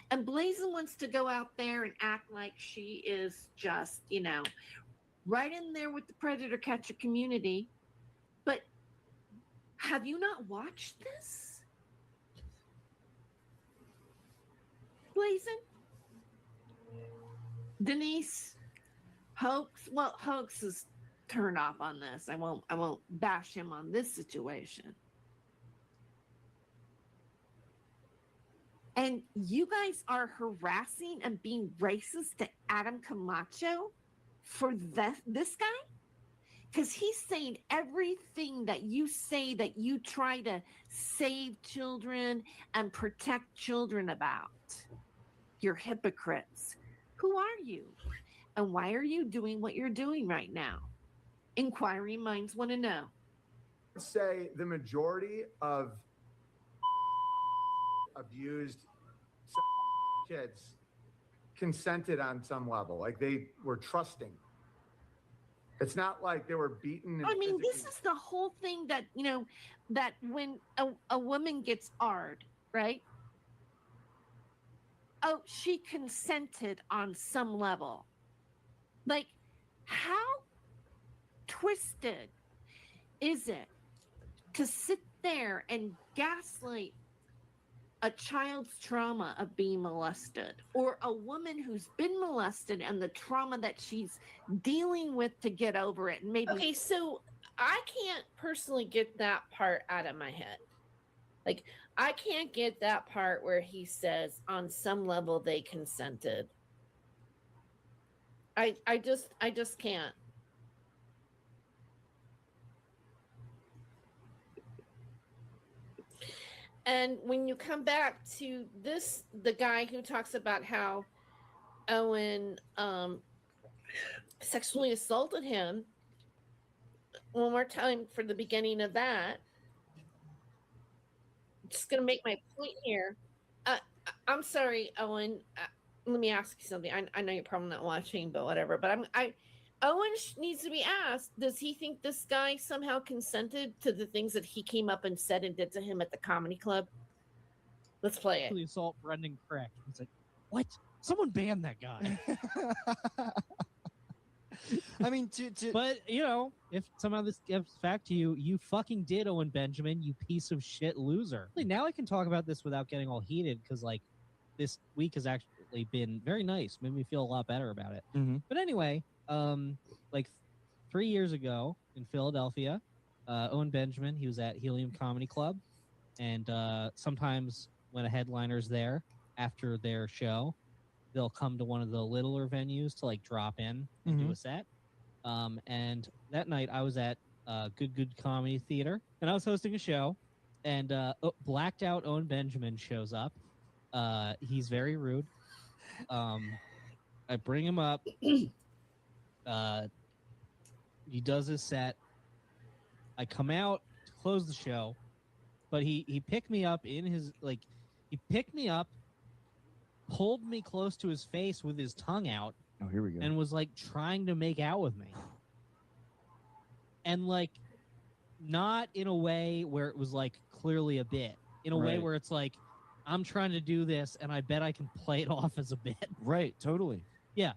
And Blazin wants to go out there and act like she is just, you know, right in there with the predator catcher community. But have you not watched this? Blazin? Denise? Hoax? Well, Hoax is turned off on this. I won't bash him on this situation. And you guys are harassing and being racist to Adam Camacho for this guy? Because he's saying everything that you say that you try to save children and protect children about. You're hypocrites. Who are you? And why are you doing what you're doing right now? Inquiring minds want to know. I'd say the majority of abused kids consented on some level, like they were trusting. It's not like they were beaten. I mean, this is the whole thing that, you know, that when a woman gets AR'd, right? Oh, she consented on some level. Like, how twisted is it to sit there and gaslight a child's trauma of being molested, or a woman who's been molested and the trauma that she's dealing with to get over it? And maybe, okay, so I can't personally get that part out of my head. Like, I can't get that part where he says on some level they consented. I just can't. And when you come back to this, the guy who talks about how Owen sexually assaulted him, one more time for the beginning of that. I'm just going to make my point here. I'm sorry, Owen. Let me ask you something. I know you're probably not watching, but whatever. But Owen needs to be asked, does he think this guy somehow consented to the things that he came up and said and did to him at the comedy club? Let's play it. The assault Brendan Craig. It's like, what? Someone banned that guy. I mean, but you know, if somehow this gets back to you, you fucking did, Owen Benjamin, you piece of shit loser. Now I can talk about this without getting all heated, because like this week has actually been very nice. Made me feel a lot better about it. Mm-hmm. But anyway, like 3 years ago in Philadelphia, Owen Benjamin, he was at Helium Comedy Club, and sometimes when a headliner's there after their show, they'll come to one of the littler venues to like drop in and do a set. And that night I was at Good Comedy Theater, and I was hosting a show, and blacked out Owen Benjamin shows up. He's very rude. I bring him up. He does his set. I come out to close the show, but he picked me up in his, like, he picked me up, pulled me close to his face with his tongue out. Oh, here we go. And was like trying to make out with me. And like, not in a way where it was like clearly a bit. In a way where it's like, I'm trying to do this and I bet I can play it off as a bit. Right, totally. Yeah.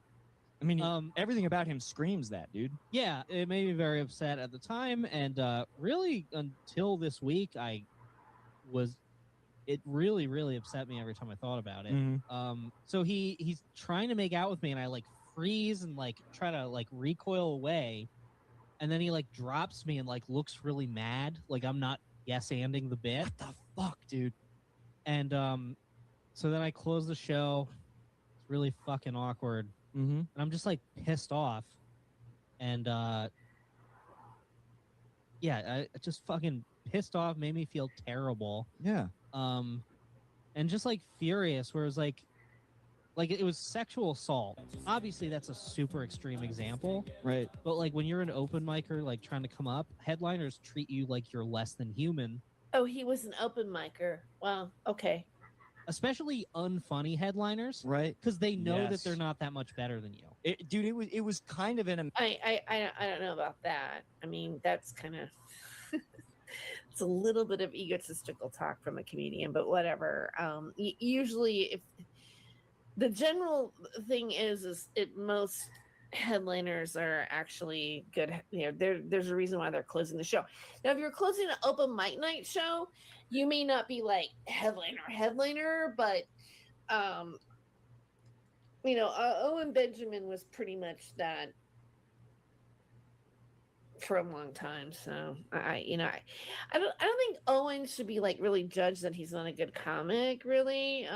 I mean, everything about him screams that, dude. Yeah, it made me very upset at the time, and really until this week, it really, really upset me every time I thought about it. Mm-hmm. So he's trying to make out with me, and I like freeze and like try to like recoil away, and then he like drops me and like looks really mad, like I'm not yes-anding the bit. What the fuck, dude? And so then I close the show. It's really fucking awkward. Mm-hmm. And I'm just like pissed off. And yeah, I just fucking pissed off, made me feel terrible. Yeah. And just like furious, where it was like it was sexual assault. Obviously that's a super extreme example. Right. But like when you're an open micer like trying to come up, headliners treat you like you're less than human. Oh, he was an open micer. Wow. Okay. Especially unfunny headliners, right? Because they know that Yes. they're not that much better than you. Dude, it was kind of an. I don't know about that. I mean, that's kind of it's a little bit of egotistical talk from a comedian, but whatever. Usually, if the general thing is most headliners are actually good. You know, there's a reason why they're closing the show. Now, if you're closing an open mic night show, you may not be like headliner, but you know, Owen Benjamin was pretty much that for a long time. So I don't think Owen should be like really judged that he's not a good comic, really.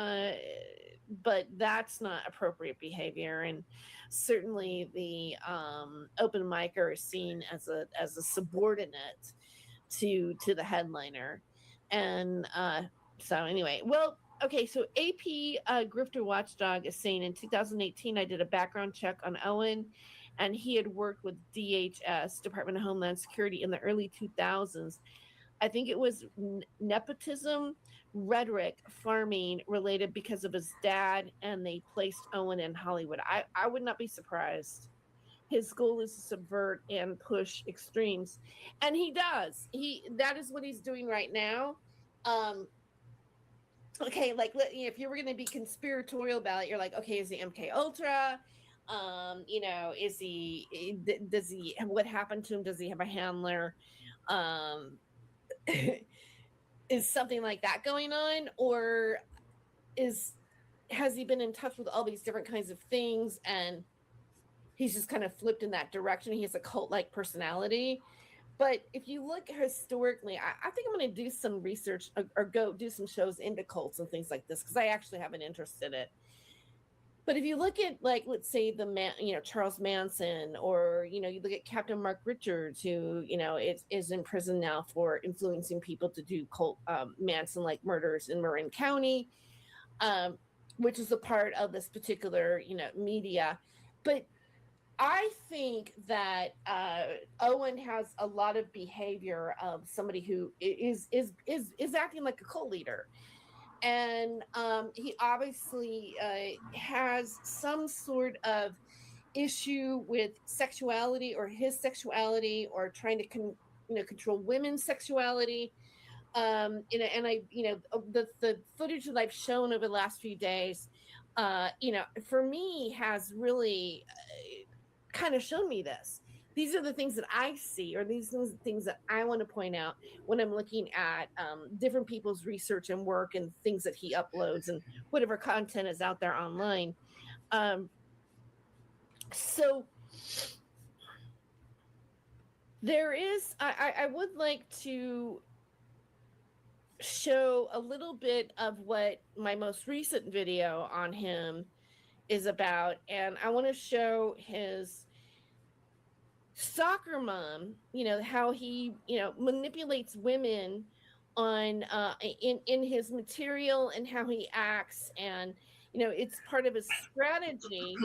But that's not appropriate behavior, and certainly the open micer is seen as a subordinate to the headliner. And so anyway, well, okay, so AP Grifter Watchdog is saying in 2018 I did a background check on Owen, and he had worked with DHS, Department of Homeland Security, in the early 2000s. I think it was nepotism, rhetoric, farming related because of his dad, and they placed Owen in Hollywood. I would not be surprised. His goal is to subvert and push extremes, and he does. That is what he's doing right now. Okay, like if you were going to be conspiratorial about it, you're like, okay, is he MK Ultra? You know, does he? What happened to him? Does he have a handler? Is something like that going on, or has he been in touch with all these different kinds of things and he's just kind of flipped in that direction? He has a cult-like personality. But if you look historically, I think I'm going to do some research or go do some shows into cults and things like this, because I actually have an interest in it. But if you look at, like, let's say Charles Manson, or, you look at Captain Mark Richards, who, is in prison now for influencing people to do cult Manson-like murders in Marin County, which is a part of this particular, media. But I think that Owen has a lot of behavior of somebody who is acting like a cult leader. And he obviously has some sort of issue with sexuality, or his sexuality, or trying to control women's sexuality. And I, the footage that I've shown over the last few days, for me has really kind of shown me this. These are the things that I see, or these are the things that I want to point out when I'm looking at different people's research and work and things that he uploads and whatever content is out there online. So there is, I would like to show a little bit of what my most recent video on him is about. And I want to show his soccer mom, how he, manipulates women on in his material, and how he acts, and it's part of his strategy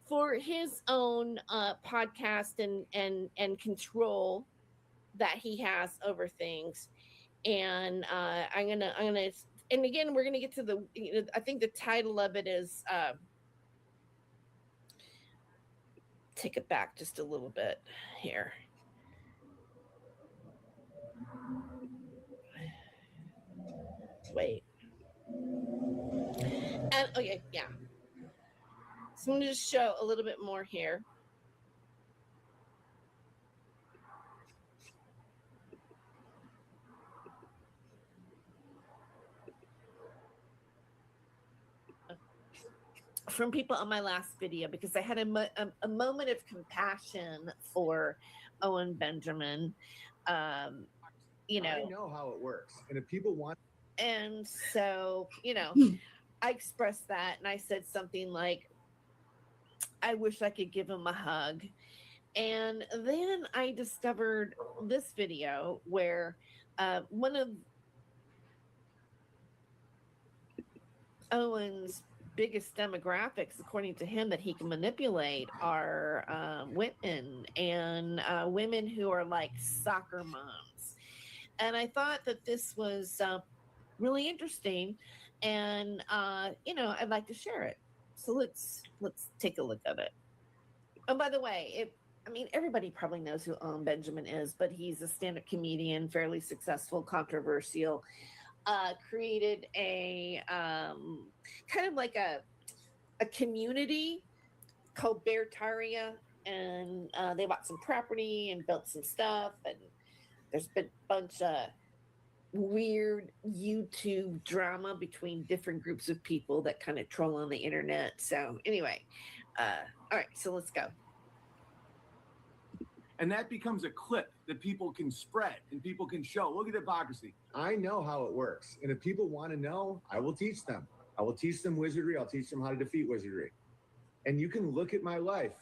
for his own podcast and control that he has over things. And I'm gonna and again, we're gonna get to the I think the title of it is take it back just a little bit here. Wait. And okay, yeah. So I'm going to just show a little bit more here. From people on my last video, because I had a moment of compassion for Owen Benjamin. You know, I know how it works. And if people want, and so, you know, I expressed that and I said something like, I wish I could give him a hug. And then I discovered this video where one of Owen's biggest demographics, according to him, that he can manipulate are women and women who are like soccer moms. And I thought that this was really interesting, and you know, I'd like to share it. So let's take a look at it. And by the way, I mean, everybody probably knows who Owen Benjamin is, but he's a stand-up comedian, fairly successful, controversial. Created a kind of like a community called Beartaria, and they bought some property and built some stuff, and there's been a bunch of weird YouTube drama between different groups of people that kind of troll on the internet. So anyway, all right, so let's go. And that becomes a clip that people can spread and people can show. Look at the hypocrisy. I know how it works. And if people want to know, I will teach them. I will teach them wizardry. I'll teach them how to defeat wizardry. And you can look at my life.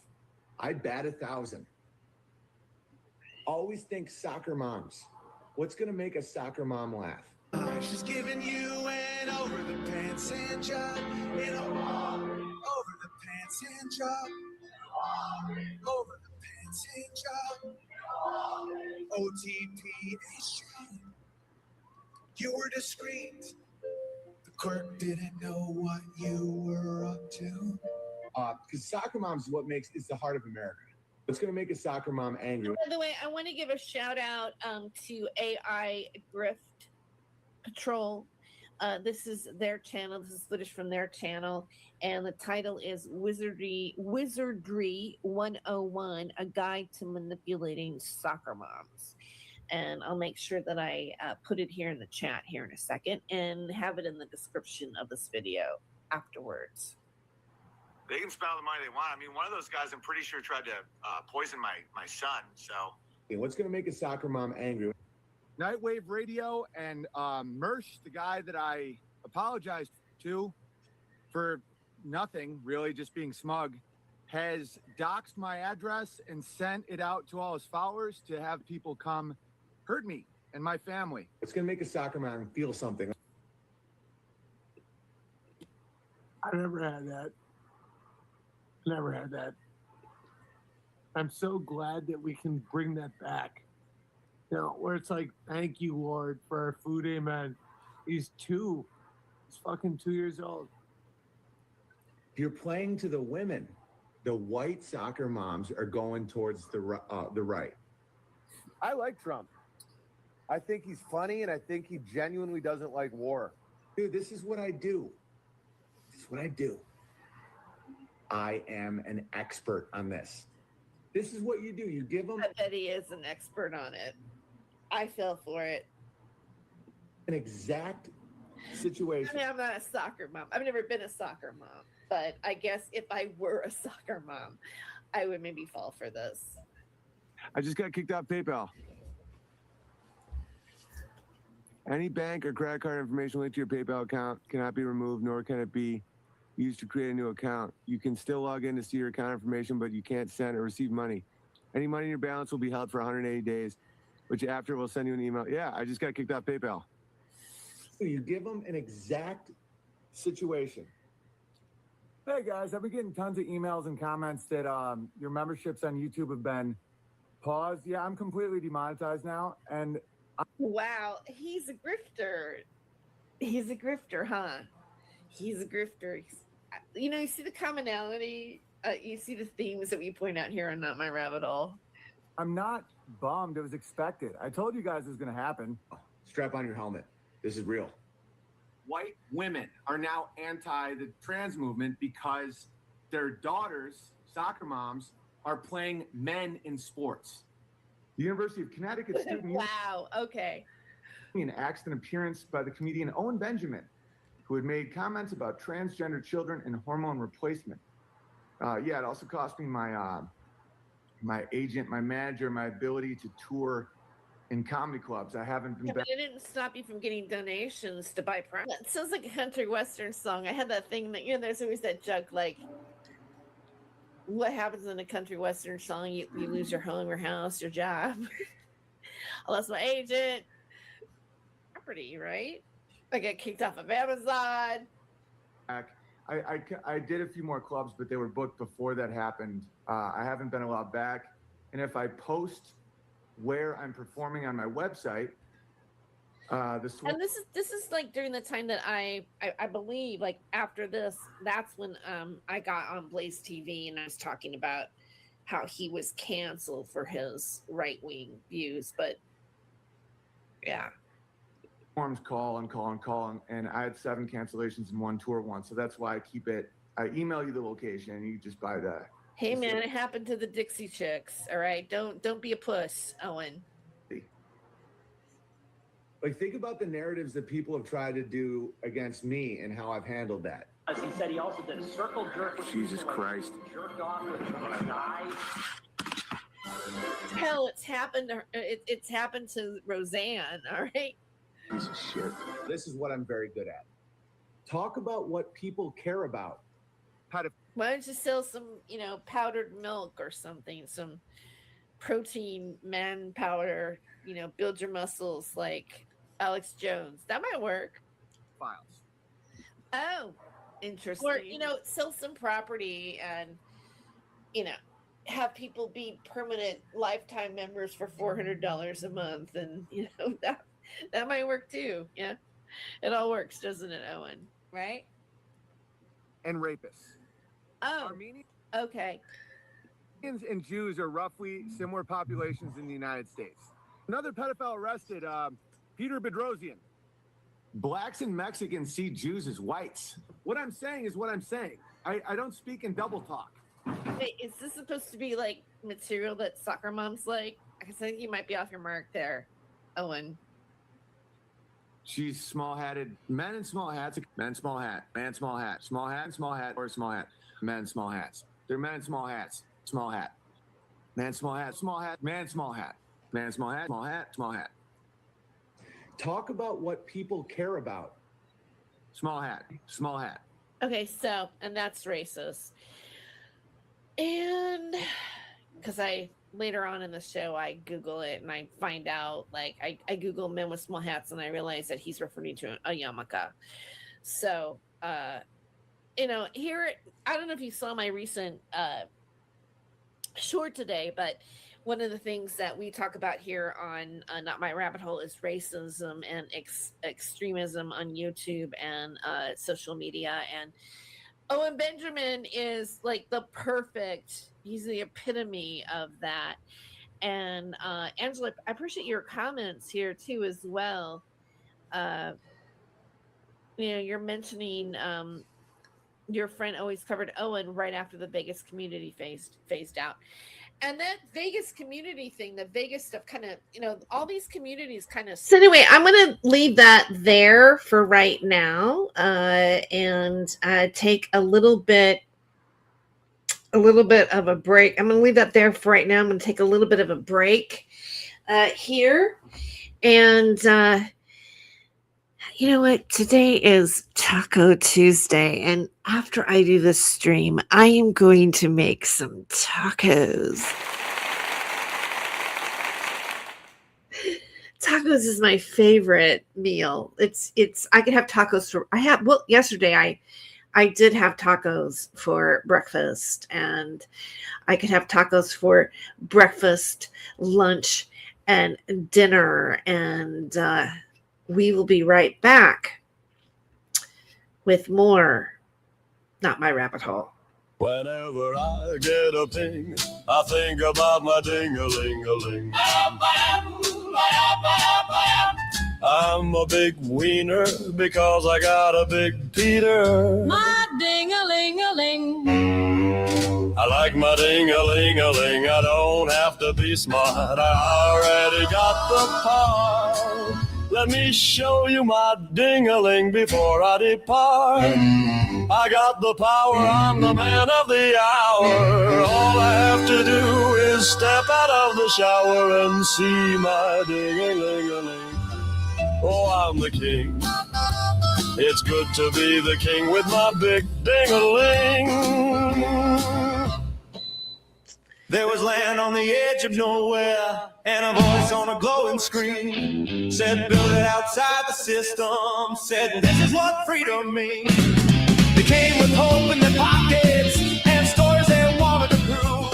I bat 1,000. Always think soccer moms. What's going to make a soccer mom laugh? She's giving you an over the pants hand job in a wall. Over the pants hand job. Over the pants hand job. OTP strong. You were discreet. The clerk didn't know what you were up to. Because soccer moms is what is the heart of America. What's going to make a soccer mom angry? By the way, I want to give a shout out to AI Grift Patrol. This is their channel. This is footage from their channel, and the title is Wizardry 101: A Guide to Manipulating Soccer Moms. And I'll make sure that I put it here in the chat here in a second, and have it in the description of this video afterwards. They can spend all the money they want. I mean, one of those guys, I'm pretty sure, tried to poison my son. So, What's going to make a soccer mom angry? Nightwave Radio and Mersh, the guy that I apologized to for nothing, really just being smug, has doxed my address and sent it out to all his followers to have people come hurt me and my family. What's going to make a soccer mom feel something? I never had that. Never had that. I'm so glad that we can bring that back. You know, where it's like, thank you, Lord, for our food, amen. He's 2. He's fucking 2 years old. If you're playing to the women, the white soccer moms are going towards the right. I like Trump. I think he's funny, and I think he genuinely doesn't like war. Dude, this is what I do. This is what I do. I am an expert on this. This is what you do. You give them I bet he is an expert on it. I fell for it. an exact situation. I mean, I'm not a soccer mom. I've never been a soccer mom, but I guess if I were a soccer mom, I would maybe fall for this. I just got kicked off PayPal. Any bank or credit card information linked to your PayPal account cannot be removed, nor can it be used to create a new account. You can still log in to see your account information, but you can't send or receive money. Any money in your balance will be held for 180 days, which after will send you an email. Yeah, I just got kicked off PayPal. So you give them an exact situation. Hey guys, I've been getting tons of emails and comments that your memberships on YouTube have been paused. Yeah, I'm completely demonetized now. And wow, he's a grifter. He's a grifter, huh? He's a grifter. You know, you see the commonality. You see the themes that we point out here on Not My Rabbit Hole. I'm not bummed. It was expected. I told you guys it was going to happen. Strap on your helmet. This is real. White women are now anti the trans movement because their daughters, soccer moms, are playing men in sports. The University of Connecticut student Wow, okay. union asked an appearance by the comedian Owen Benjamin, who had made comments about transgender children and hormone replacement. Yeah, it also cost me my my agent, my manager, my ability to tour in comedy clubs. I haven't been Yeah, back. but it didn't stop you from getting donations to buy products. It sounds like a country western song. I had that thing that, there's always that joke like, what happens in a country western song? You lose your home, your house, your job. I lost my agent. Property, right? I got kicked off of Amazon. I did a few more clubs, but they were booked before that happened. I haven't been allowed back. And if I post where I'm performing on my website, And this is like during the time that I believe, like after this, that's when I got on Blaze TV and I was talking about how he was canceled for his right-wing views. But yeah. Forms call, and I had 7 cancellations in one tour once. So that's why I keep it. I email you the location and you just buy the. Hey man, it happened to the Dixie Chicks. All right. Don't be a puss, Owen. Like, think about the narratives that people have tried to do against me and how I've handled that. As he said, he also did a circle jerk. With Jesus Christ. Jerked off with a guy. Hell, it's happened to her. It's happened to Roseanne. All right. Piece of shit. This is what I'm very good at. Talk about what people care about. Why don't you sell some, powdered milk or something, some protein man powder, build your muscles like Alex Jones. That might work. Files. Oh, interesting. Or, sell some property and, have people be permanent lifetime members for $400 a month. And, that might work too. Yeah. It all works, doesn't it, Owen? Right? And rapists. Oh, Armenians okay. and Jews are roughly similar populations in the United States. Another pedophile arrested, Peter Bedrosian. Blacks and Mexicans see Jews as whites. What I'm saying is what I'm saying. I don't speak in double talk. Wait, is this supposed to be like material that soccer moms like? I think you might be off your mark there, Owen. She's small-hatted. Men in small hats. Men small hat. Man small hat. Small hat and small hat or small hat. Men small hats. They're men in small hats. Small hat. Man small hat. Small hat. Man small hat. Man small hat. Small hat. Small hat. Talk about what people care about. Small hat. Small hat. Okay, so, and that's racist. And because later on in the show, I Google it and I find out, like, I Google men with small hats and I realize that he's referring to a yarmulke. So, here, I don't know if you saw my recent short today, but one of the things that we talk about here on Not My Rabbit Hole is racism and extremism on YouTube and social media. And Owen Benjamin is like he's the epitome of that. And Angela, I appreciate your comments here too as well. You're mentioning your friend always covered Owen right after the Vegas community phased out. And that Vegas community thing, the Vegas stuff kind of, all these communities kind of. So anyway, I'm going to leave that there for right now and take a little bit of a break. I'm going to leave that there for right now. I'm going to take a little bit of a break here. And you know what? Today is Taco Tuesday. And after I do this stream, I am going to make some tacos. Tacos is my favorite meal. I could have tacos yesterday I did have tacos for breakfast, and I could have tacos for breakfast, lunch, and dinner. And we will be right back with more Not My Rabbit Hole. Whenever I get a ping, I think about my ding-a-ling-a-ling. I'm a big wiener because I got a big Peter. My ding-a-ling-a-ling. I like my ding-a-ling-a-ling. I don't have to be smart. I already got the part. Let me show you my ding-a-ling before I depart. I got the power, I'm the man of the hour. All I have to do is step out of the shower and see my ding-a-ling-a-ling. Oh, I'm the king. It's good to be the king with my big ding-a-ling. There was land on the edge of nowhere, and a voice on a glowing screen said, build it outside the system, said, this is what freedom means. They came with hope in their pockets and stories they wanted to prove.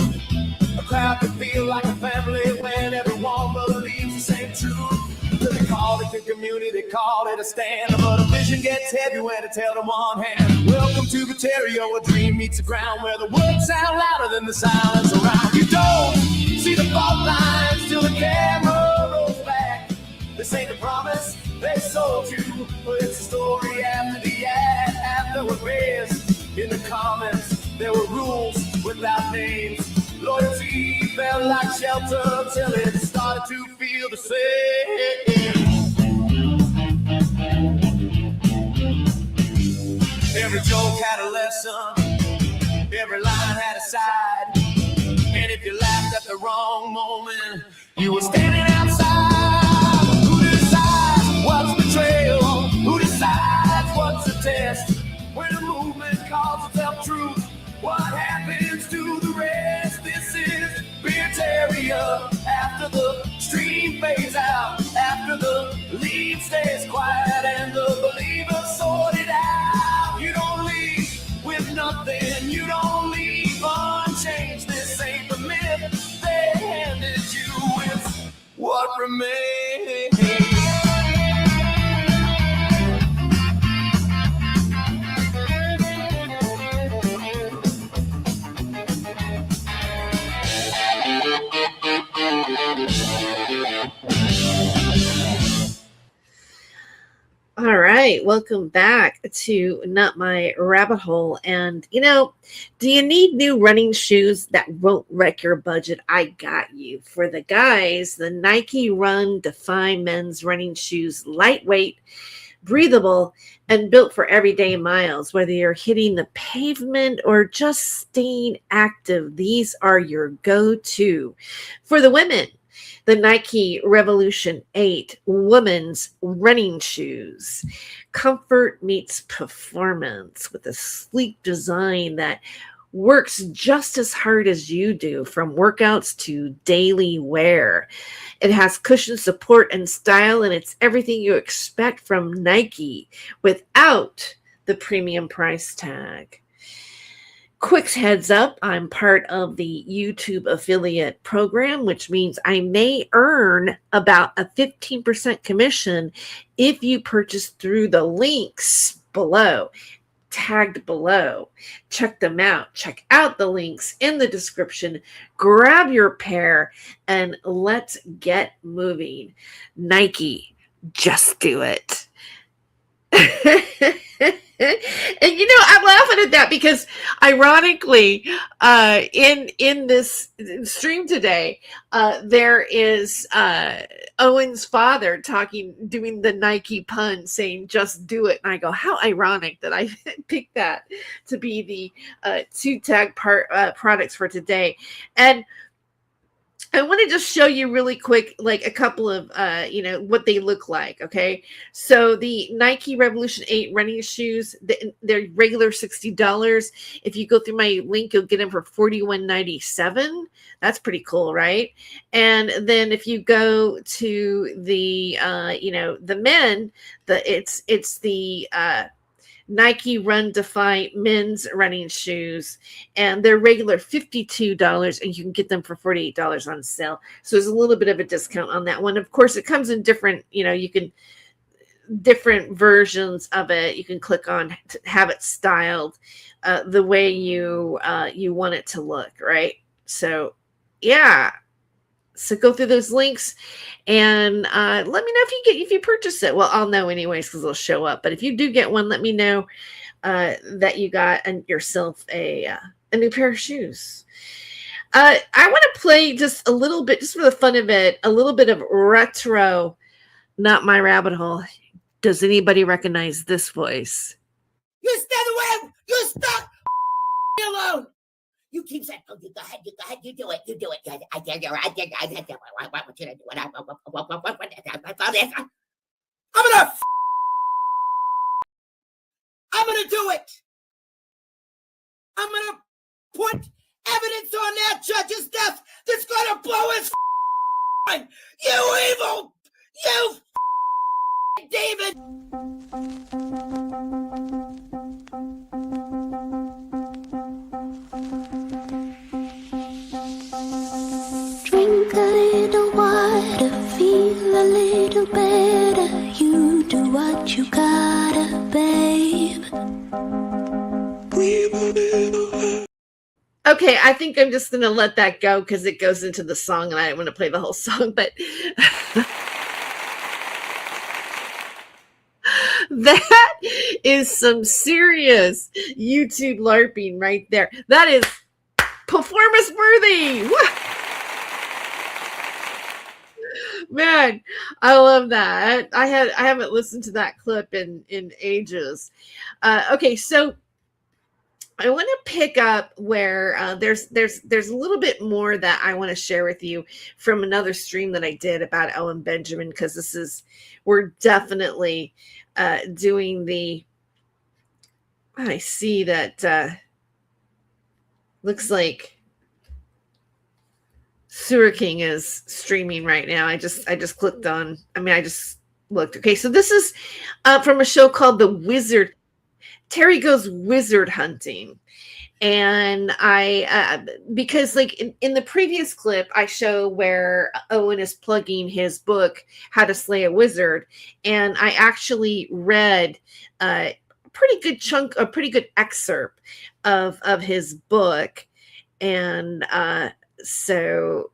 A crowd could feel like a family when everyone believes the same truth. They called it the community, they called it a stand, but a vision gets heavy when it's held in one hand. Welcome to Baterio, a dream meets the ground where the words sound louder than the silence around. You don't see the fault lines till the camera rolls back. This ain't the promise they sold you, but it's a story after the ad, after what raised in the comments. There were rules without names. Loyalty felt like shelter till it started to feel the same. Every joke had a lesson, every line had a side. And if you laughed at the wrong moment, you were standing outside. Who decides what's betrayal? Who decides what's a test? When a movement calls itself truth, what happens to the rest? This is Bateria. After the stream fades out, after the lead stays quiet and the believer sorted out. You don't leave with nothing, you don't leave unchanged. This ain't the myth they handed you, it's what remains. All right, welcome back to Not My Rabbit Hole. And, you know, do you need new running shoes that won't wreck your budget? I got you. For the guys, the Nike Run Defy men's running shoes, lightweight, breathable, and built for everyday miles. Whether you're hitting the pavement or just staying active, these are your go-to. For the women, the Nike Revolution 8 women's running shoes. Comfort meets performance with a sleek design that works just as hard as you do, from workouts to daily wear. It has cushion support and style, and it's everything you expect from Nike without the premium price tag. Quick heads up, I'm part of the YouTube affiliate program, which means I may earn about a 15% commission if you purchase through the links below, tagged below. Check them out. Check out the links in the description. Grab your pair and let's get moving. Nike, just do it. And you know, I'm laughing at that because ironically, in this stream today, there is Owen's father doing the Nike pun, saying "just do it," and I go, how ironic that I picked that to be the two tag products for today. And I want to just show you really quick, like a couple of, what they look like. Okay. So the Nike Revolution 8 running shoes, they're regular $60. If you go through my link, you'll get them for $41.97. That's pretty cool, right? And then if you go to the, the men, it's the, Nike Run Defy men's running shoes, and they're regular $52, and you can get them for $48 on sale. So there's a little bit of a discount on that one. Of course, it comes in different, you can different versions of it. You can click on to have it styled the way you want it to look, right? So yeah. So go through those links and let me know if you purchase it. Well, I'll know anyways because it'll show up. But if you do get one, let me know that you got yourself a new pair of shoes. I want to play just a little bit, just for the fun of it, a little bit of retro not my rabbit hole. Does anybody recognize this voice? You stand away! You stop me alone! You keep saying, oh, you go ahead, you do it. I dare you, I dare you. What want you to do? I'm gonna do it. I'm gonna put evidence on that judge's desk that's gonna blow his mind. You evil, you David. Drink a little water, feel a little better. You do what you gotta, babe. Okay, I think I'm just gonna let that go because it goes into the song, and I don't want to play the whole song, but that is some serious YouTube LARPing right there. That is performance worthy. Woo! Man, I love that. I haven't listened to that clip in ages. Okay, so I want to pick up where there's a little bit more that I want to share with you from another stream that I did about Owen Benjamin, because we're definitely doing the. I see that looks like Sewer King is streaming right now. I just clicked on. I just looked. Okay, so this is from a show called The Wizard. Terry Goes Wizard Hunting. And I because like in the previous clip I show where Owen is plugging his book How to Slay a Wizard, and I actually read a pretty good excerpt of his book. And so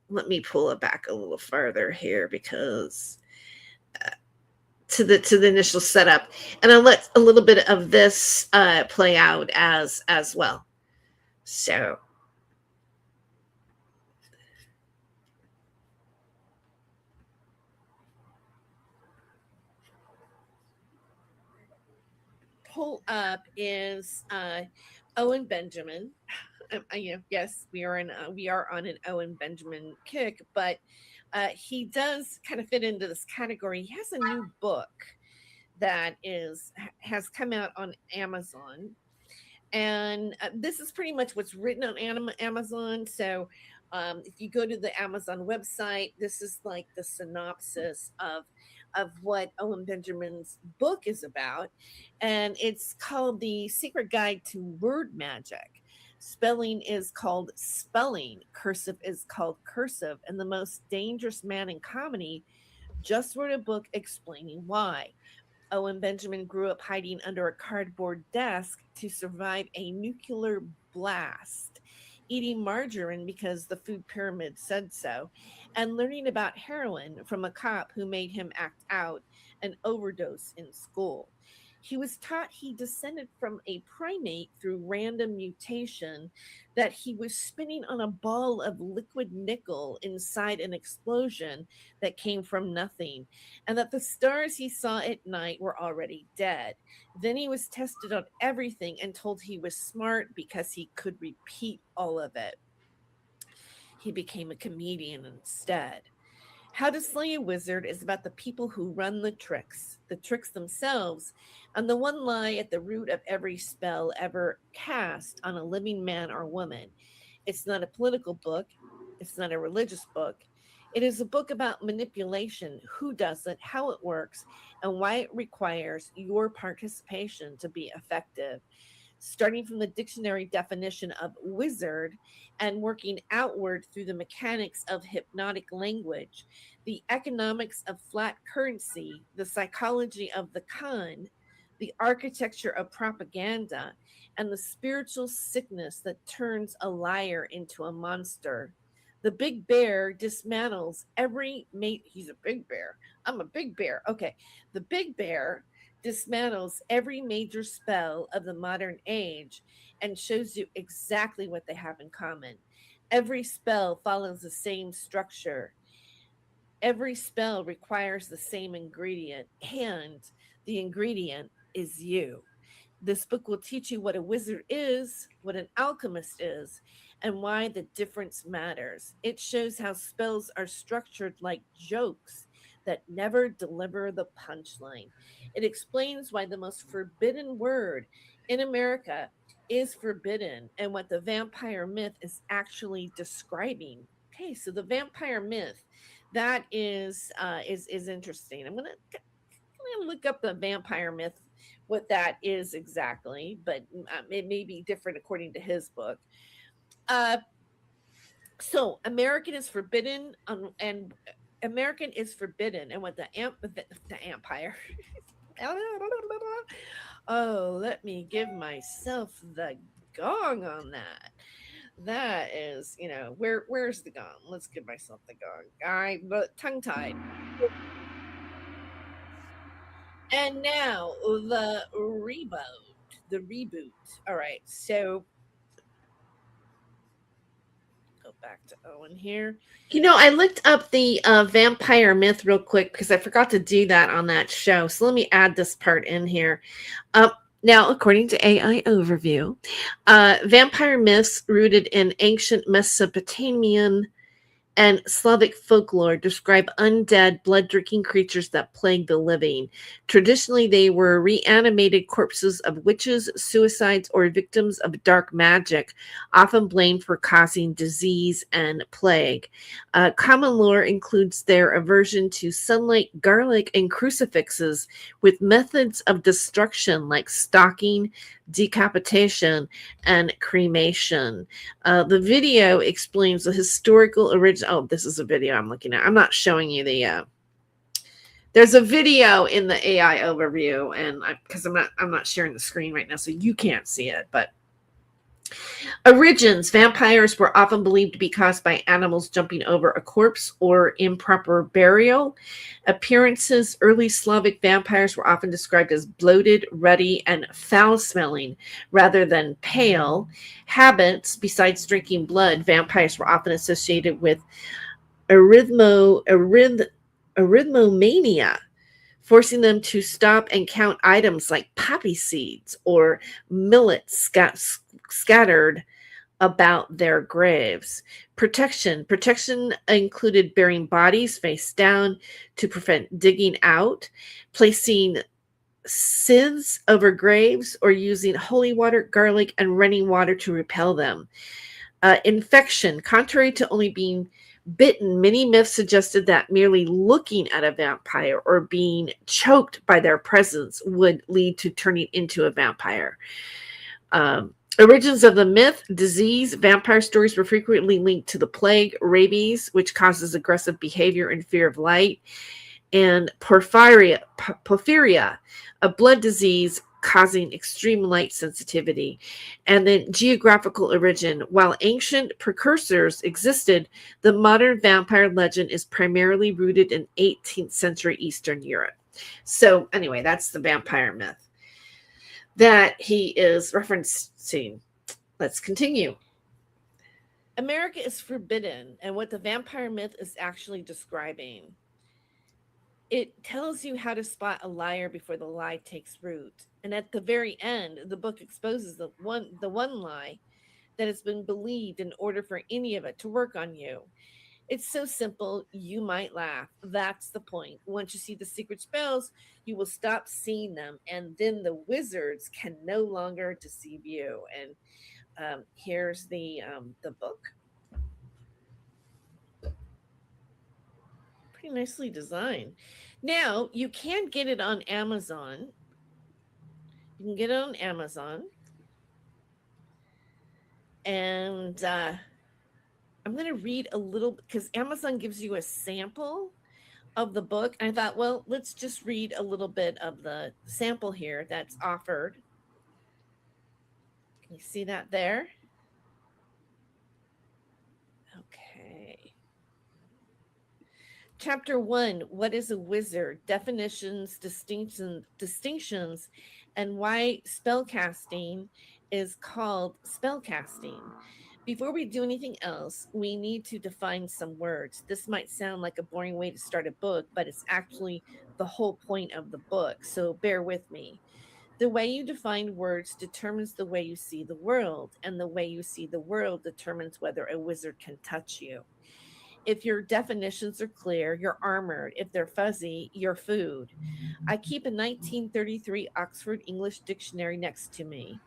let me pull it back a little further here, because to the initial setup, and I'll let a little bit of this play out as well. So pull up is Owen Benjamin. Yes, we are on an Owen Benjamin kick, but he does kind of fit into this category. He has a new book that has come out on Amazon, and this is pretty much what's written on Amazon. So if you go to the Amazon website, this is like the synopsis of what Owen Benjamin's book is about, and it's called The Secret Guide to Word Magic. Spelling is called spelling, cursive is called cursive, and the most dangerous man in comedy just wrote a book explaining why. Owen Benjamin grew up hiding under a cardboard desk to survive a nuclear blast, eating margarine because the food pyramid said so, and learning about heroin from a cop who made him act out an overdose in school. He was taught he descended from a primate through random mutation, that he was spinning on a ball of liquid nickel inside an explosion that came from nothing, and that the stars he saw at night were already dead. Then he was tested on everything and told he was smart because he could repeat all of it. He became a comedian instead. How to Slay a Wizard is about the people who run the tricks themselves, and the one lie at the root of every spell ever cast on a living man or woman. It's not a political book. It's not a religious book. It is a book about manipulation, who does it, how it works, and why it requires your participation to be effective. Starting from the dictionary definition of wizard and working outward through the mechanics of hypnotic language, the economics of flat currency, the psychology of the con, the architecture of propaganda, and the spiritual sickness that turns a liar into a monster. The big bear dismantles every mate. He's a big bear. I'm a big bear. Okay. The big bear dismantles every major spell of the modern age and shows you exactly what they have in common. Every spell follows the same structure. Every spell requires the same ingredient, and the ingredient is you. This book will teach you what a wizard is, what an alchemist is, and why the difference matters. It shows how spells are structured like jokes that never deliver the punchline. It explains why the most forbidden word in America is forbidden and what the vampire myth is actually describing. Okay, so the vampire myth, that is interesting. I'm gonna look up the vampire myth, what that is exactly, but it may be different according to his book. Uh, so American is forbidden, and American is forbidden, and what the empire. Oh, let me give myself the gong on that. That is, where's the gong? Let's give myself the gong. But tongue tied. And now the reboot. The reboot. All right. So go back to Owen here. I looked up the vampire myth real quick because I forgot to do that on that show. So let me add this part in here. Now, according to AI Overview, vampire myths rooted in ancient Mesopotamian and Slavic folklore describe undead, blood-drinking creatures that plague the living. Traditionally, they were reanimated corpses of witches, suicides, or victims of dark magic, often blamed for causing disease and plague. Common lore includes their aversion to sunlight, garlic, and crucifixes, with methods of destruction like stalking, decapitation, and cremation. The video explains the historical origin. Oh, this is a video I'm looking at. I'm not showing you the. There's a video in the AI overview, and because I'm not sharing the screen right now, so you can't see it. But origins: vampires were often believed to be caused by animals jumping over a corpse or improper burial. Appearances: early Slavic vampires were often described as bloated, ruddy, and foul-smelling rather than pale. Habits: besides drinking blood, vampires were often associated with arithmomania, forcing them to stop and count items like poppy seeds or millet scattered about their graves. Protection included burying bodies face down to prevent digging out, placing scythes over graves, or using holy water, garlic, and running water to repel them. Infection: contrary to only being bitten, many myths suggested that merely looking at a vampire or being choked by their presence would lead to turning into a vampire. Origins of the myth: disease. Vampire stories were frequently linked to the plague, rabies, which causes aggressive behavior and fear of light, and porphyria, a blood disease causing extreme light sensitivity. And then geographical origin: while ancient precursors existed, the modern vampire legend is primarily rooted in 18th century Eastern Europe. So anyway, that's the vampire myth that he is referencing. Let's continue. America is forbidden, and what the vampire myth is actually describing. It tells you how to spot a liar before the lie takes root. And at the very end, the book exposes the one lie that has been believed in order for any of it to work on you. It's so simple, you might laugh. That's the point. Once you see the secret spells, you will stop seeing them, and then the wizards can no longer deceive you. And here's the book. Pretty nicely designed. Now, you can get it on Amazon. You can get it on Amazon. And I'm going to read a little, because Amazon gives you a sample of the book. I thought, well, let's just read a little bit of the sample here that's offered. Can you see that there? Okay. Chapter 1, what is a wizard? Definitions, distinctions, and why spellcasting is called spellcasting. Before we do anything else, we need to define some words. This might sound like a boring way to start a book, but it's actually the whole point of the book, so bear with me. The way you define words determines the way you see the world, and the way you see the world determines whether a wizard can touch you. If your definitions are clear, you're armored. If they're fuzzy, you're food. I keep a 1933 Oxford English dictionary next to me,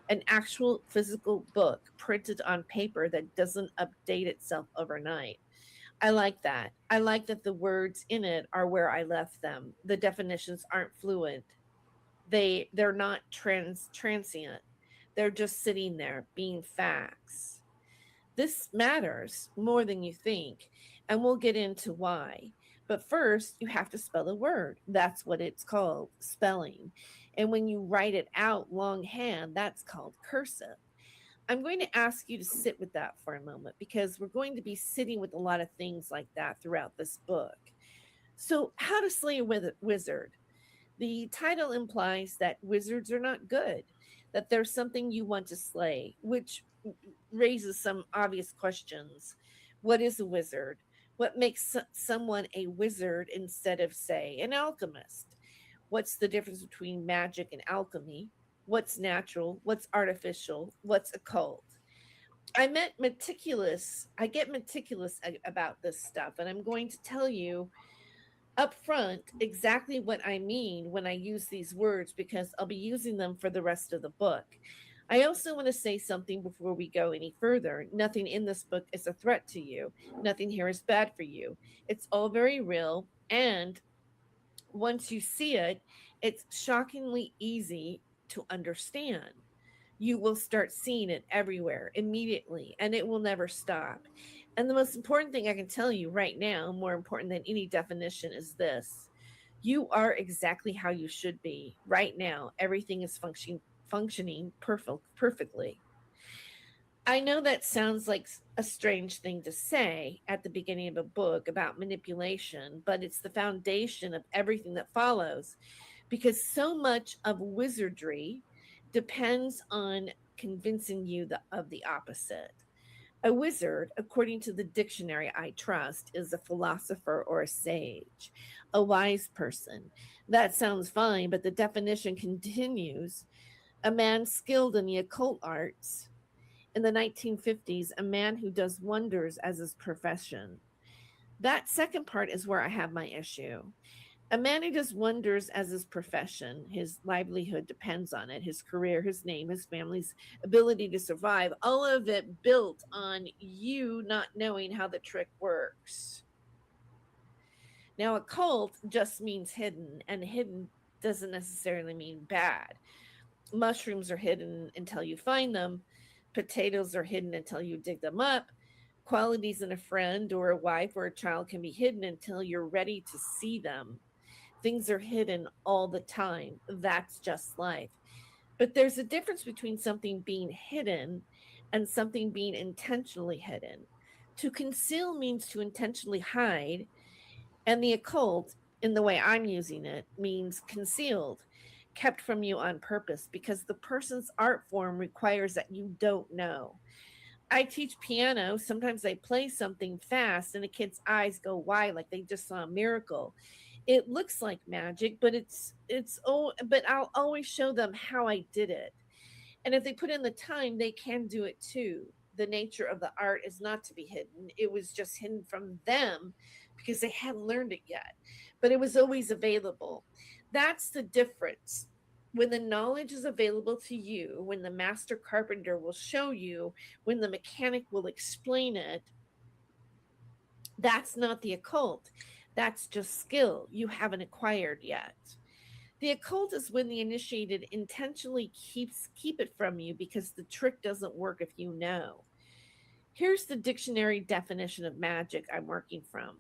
an actual physical book printed on paper that doesn't update itself overnight. I like that. I like that the words in it are where I left them. The definitions aren't fluid. They're not transient. They're just sitting there being facts. This matters more than you think, and we'll get into why. But first, you have to spell a word. That's what it's called, spelling. And when you write it out longhand, that's called cursive. I'm going to ask you to sit with that for a moment because we're going to be sitting with a lot of things like that throughout this book. So, how to slay a wizard? The title implies that wizards are not good, that there's something you want to slay, which raises some obvious questions. What is a wizard? What makes someone a wizard instead of, say, an alchemist? What's the difference between magic and alchemy? What's natural? What's artificial? What's occult? I get meticulous about this stuff, and I'm going to tell you up front exactly what I mean when I use these words because I'll be using them for the rest of the book. I also want to say something before we go any further. Nothing in this book is a threat to you. Nothing here is bad for you. It's all very real, and once you see it, it's shockingly easy to understand. You will start seeing it everywhere immediately, and it will never stop. And the most important thing I can tell you right now, more important than any definition, is this: you are exactly how you should be right now. Everything is functioning perfectly. I know that sounds like a strange thing to say at the beginning of a book about manipulation, but it's the foundation of everything that follows because so much of wizardry depends on convincing you of the opposite. A wizard, according to the dictionary I trust, is a philosopher or a sage, a wise person. That sounds fine, but the definition continues: a man skilled in the occult arts. In the 1950s, a man who does wonders as his profession. That second part is where I have my issue. A man who does wonders as his profession, his livelihood depends on it, his career, his name, his family's ability to survive, all of it built on you not knowing how the trick works. Now, occult just means hidden, and hidden doesn't necessarily mean bad. Mushrooms are hidden until you find them. Potatoes are hidden until you dig them up. Qualities in a friend or a wife or a child can be hidden until you're ready to see them. Things are hidden all the time. That's just life. But there's a difference between something being hidden and something being intentionally hidden. To conceal means to intentionally hide, and the occult, in the way I'm using it, means concealed, kept from you on purpose because the person's art form requires that you don't know. I teach piano. Sometimes I play something fast and a kid's eyes go wide like they just saw a miracle. It looks like magic, but but I'll always show them how I did it. And if they put in the time, they can do it too. The nature of the art is not to be hidden. It was just hidden from them because they hadn't learned it yet. But it was always available. That's the difference. When the knowledge is available to you, when the master carpenter will show you, when the mechanic will explain it, that's not the occult. That's just skill you haven't acquired yet. The occult is when the initiated intentionally keep it from you because the trick doesn't work if you know. Here's the dictionary definition of magic I'm working from: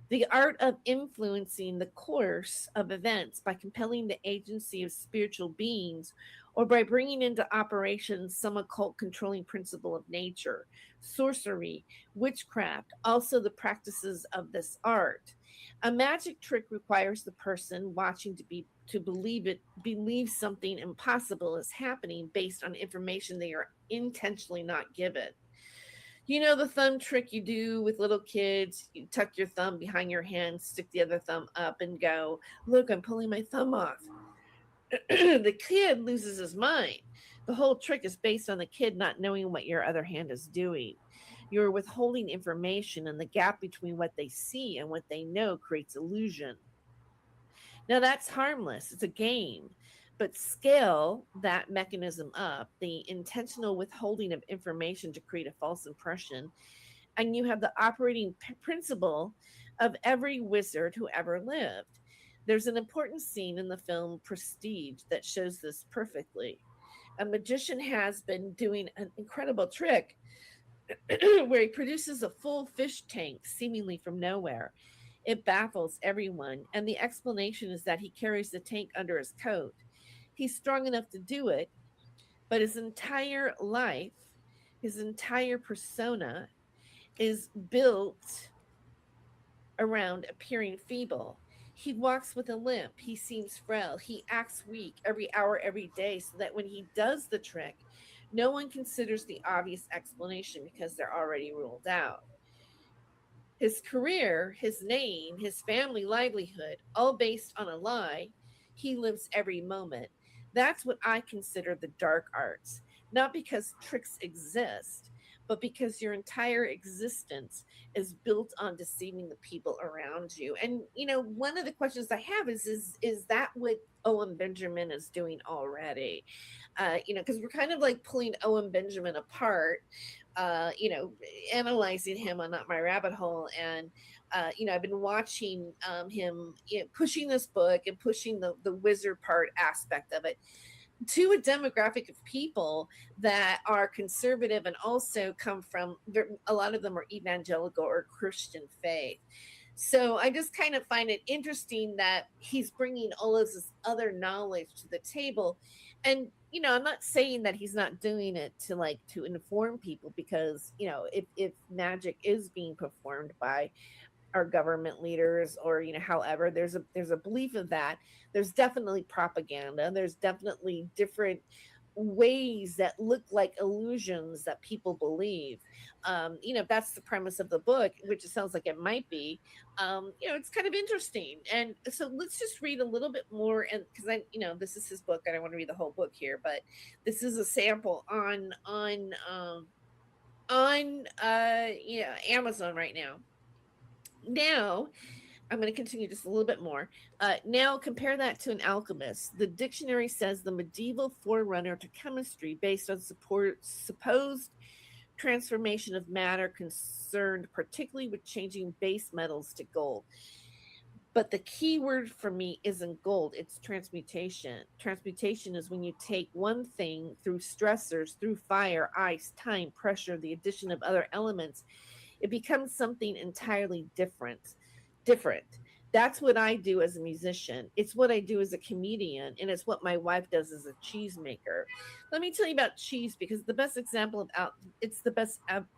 the art of influencing the course of events by compelling the agency of spiritual beings or by bringing into operation some occult controlling principle of nature. Sorcery, witchcraft, also the practices of this art. A magic trick requires the person watching to believe something impossible is happening based on information they are intentionally not given. You know the thumb trick you do with little kids? You tuck your thumb behind your hand, stick the other thumb up, and go, "Look, I'm pulling my thumb off." The kid loses his mind. The whole trick is based on the kid not knowing what your other hand is doing. You're withholding information, and the gap between what they see and what they know creates illusion. Now, that's harmless, it's a game. But scale that mechanism up, the intentional withholding of information to create a false impression, and you have the operating principle of every wizard who ever lived. There's an important scene in the film Prestige that shows this perfectly. A magician has been doing an incredible trick where he produces a full fish tank seemingly from nowhere. It baffles everyone, and the explanation is that he carries the tank under his coat. He's strong enough to do it, but his entire life, his entire persona is built around appearing feeble. He walks with a limp. He seems frail. He acts weak every hour, every day, so that when he does the trick, no one considers the obvious explanation because they're already ruled out. His career, his name, his family livelihood, all based on a lie, he lives every moment. That's what I consider the dark arts. Not because tricks exist, but because your entire existence is built on deceiving the people around you. And one of the questions I have is that what Owen Benjamin is doing already? Because we're kind of like pulling Owen Benjamin apart, analyzing him on Not My Rabbit Hole. And, I've been watching him pushing this book and pushing the wizard part aspect of it to a demographic of people that are conservative and also come from, a lot of them are evangelical or Christian faith. So I just kind of find it interesting that he's bringing all of this other knowledge to the table. And, I'm not saying that he's not doing it to inform people, because, if magic is being performed by our government leaders, or however, there's a belief of that. There's definitely propaganda. There's definitely different ways that look like illusions that people believe. If that's the premise of the book, which it sounds like it might be, it's kind of interesting. And so let's just read a little bit more, and because this is his book, I don't want to read the whole book here, but this is a sample on Amazon right now. Now, I'm going to continue just a little bit more. Now, compare that to an alchemist. The dictionary says the medieval forerunner to chemistry based on supposed transformation of matter concerned particularly with changing base metals to gold. But the key word for me isn't gold, it's transmutation. Transmutation is when you take one thing through stressors, through fire, ice, time, pressure, the addition of other elements, it becomes something entirely different. That's what I do as a musician. It's what I do as a comedian, and it's what my wife does as a cheesemaker. Let me tell you about cheese, because the best example of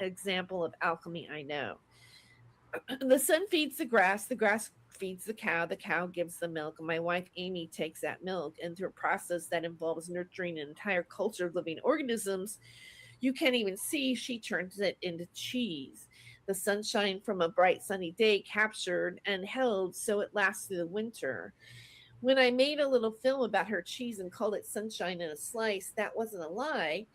example of alchemy I know. The sun feeds the grass feeds the cow gives the milk, and my wife Amy takes that milk, and through a process that involves nurturing an entire culture of living organisms you can't even see, she turns it into cheese. The sunshine from a bright sunny day captured and held so it lasts through the winter. When I made a little film about her cheese and called it Sunshine in a Slice, that wasn't a lie.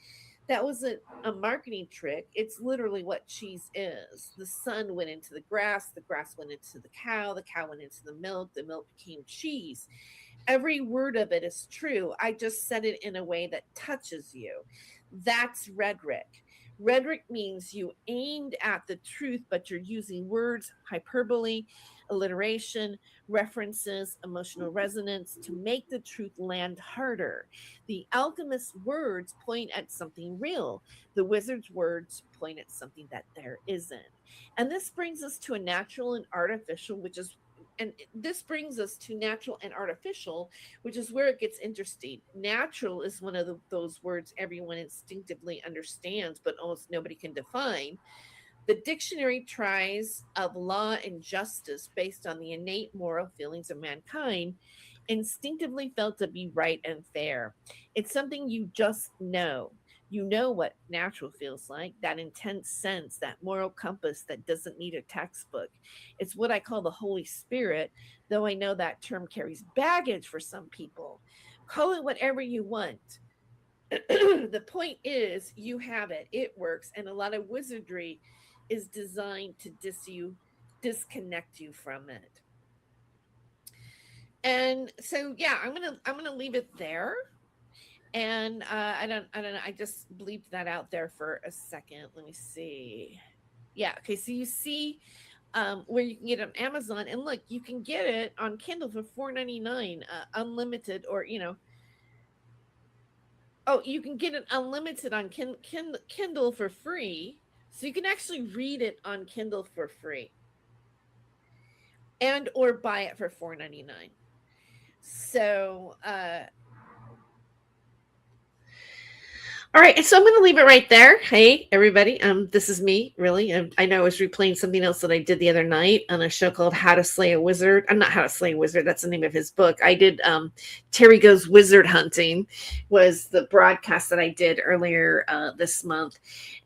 That wasn't a marketing trick. It's literally what cheese is. The sun went into the grass went into the cow went into the milk became cheese. Every word of it is true. I just said it in a way that touches you. That's rhetoric. Rhetoric means you aimed at the truth, but you're using words, hyperbole, alliteration, references, emotional resonance to make the truth land harder. The alchemist's words point at something real. The wizard's words point at something that there isn't. And this brings us to a natural and artificial, which is where it gets interesting. Natural is one of those words everyone instinctively understands, but almost nobody can define. The dictionary tries of law and justice based on the innate moral feelings of mankind, instinctively felt to be right and fair. It's something you just know. You know what natural feels like, that intense sense, that moral compass that doesn't need a textbook. It's what I call the Holy Spirit, though I know that term carries baggage for some people. Call it whatever you want. The point is, you have it, it works, and a lot of wizardry is designed to disconnect you from it. And so, yeah, I'm gonna leave it there. And I don't know. I just bleeped that out there for a second. Let me see. Yeah. Okay. So you see where you can get it on Amazon, and look, you can get it on Kindle for $4.99, unlimited, or oh, you can get it unlimited on Kindle for free. So you can actually read it on Kindle for free, and or buy it for $4.99. So all right, so I'm going to leave it right there. Hey, everybody. This is me, really. I know I was replaying something else that I did the other night on a show called How to Slay a Wizard. I'm not How to Slay a Wizard. That's the name of his book. I did Terry Goes Wizard Hunting was the broadcast that I did earlier this month.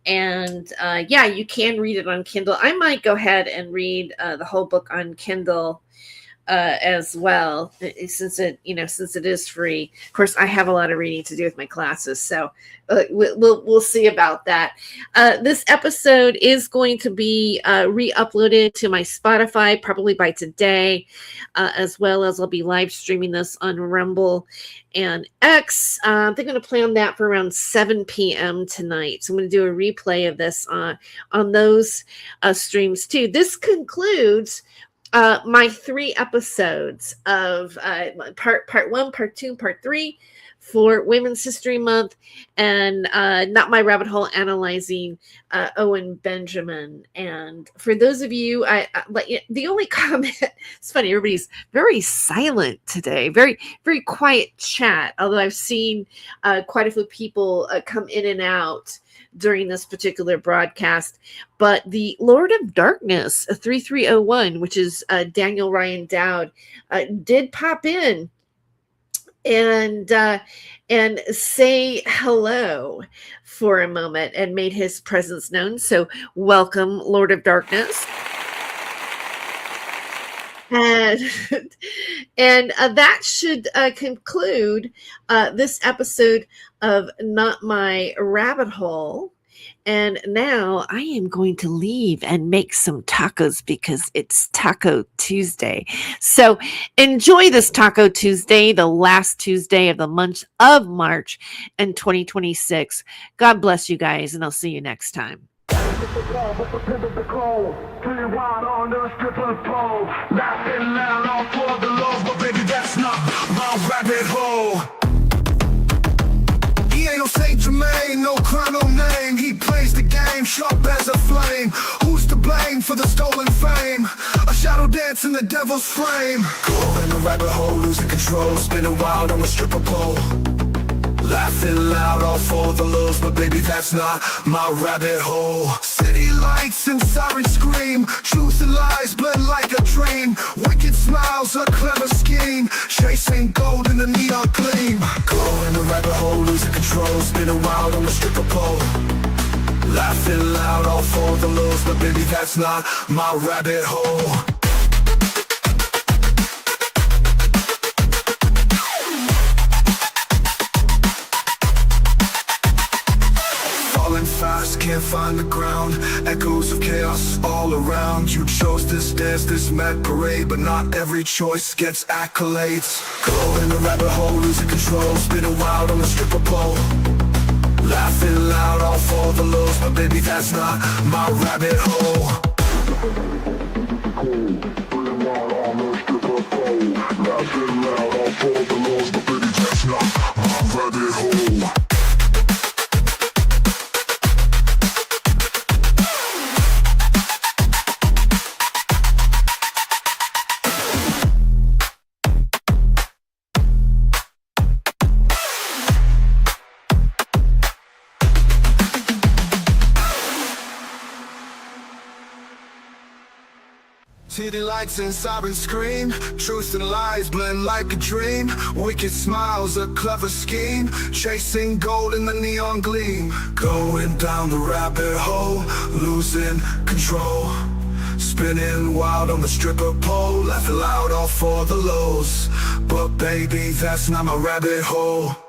And yeah, you can read it on Kindle. I might go ahead and read the whole book on Kindle as well, since it is free. Of course, I have a lot of reading to do with my classes, so we'll see about that. This episode is going to be re-uploaded to my Spotify probably by today, as well as I'll be live streaming this on Rumble and X. They're going to plan that for around 7 p.m. tonight, so I'm going to do a replay of this on those streams too. This concludes my 3 episodes of part 1, part 2, part 3 for Women's History Month, and Not My Rabbit Hole analyzing Owen Benjamin. And for those of you, the only comment, it's funny, everybody's very silent today, very, very quiet chat, although I've seen quite a few people come in and out during this particular broadcast. But the Lord of Darkness 3301, which is Daniel Ryan Dowd, did pop in and say hello for a moment and made his presence known. So welcome, Lord of Darkness. And that should conclude this episode of Not My Rabbit Hole. And now I am going to leave and make some tacos because it's Taco Tuesday. So enjoy this Taco Tuesday, the last Tuesday of the month of March in 2026. God bless you guys, and I'll see you next time. He ain't no Saint Germain, no crown, no name. He plays the game sharp as a flame. Who's to blame for the stolen fame? A shadow dance in the devil's frame. Go in the rabbit hole, losing control, spinning wild on a stripper pole. Laughing loud, all for the love, but baby, that's not my rabbit hole. City lights and sirens scream, truth and lies blend like a dream. Wicked smiles, a clever scheme, chasing gold in the neon gleam. Go in the rabbit hole, losing control, spinning wild on the stripper pole. Laughing loud, all for the love, but baby, that's not my rabbit hole. Fast, can't find the ground. Echoes of chaos all around. You chose this dance, this mad parade, but not every choice gets accolades. Go in the rabbit hole, losing control, spinning wild on the stripper pole. Laughing loud, all for the lows, but baby, that's not my rabbit hole. Spinning wild on the stripper pole. Laughing loud, all for the lows, but baby, that's not my rabbit hole. City lights and sirens scream, truth and lies blend like a dream. Wicked smiles, a clever scheme, chasing gold in the neon gleam. Going down the rabbit hole, losing control. Spinning wild on the stripper pole, laughing loud all for the lows. But baby, that's not my rabbit hole.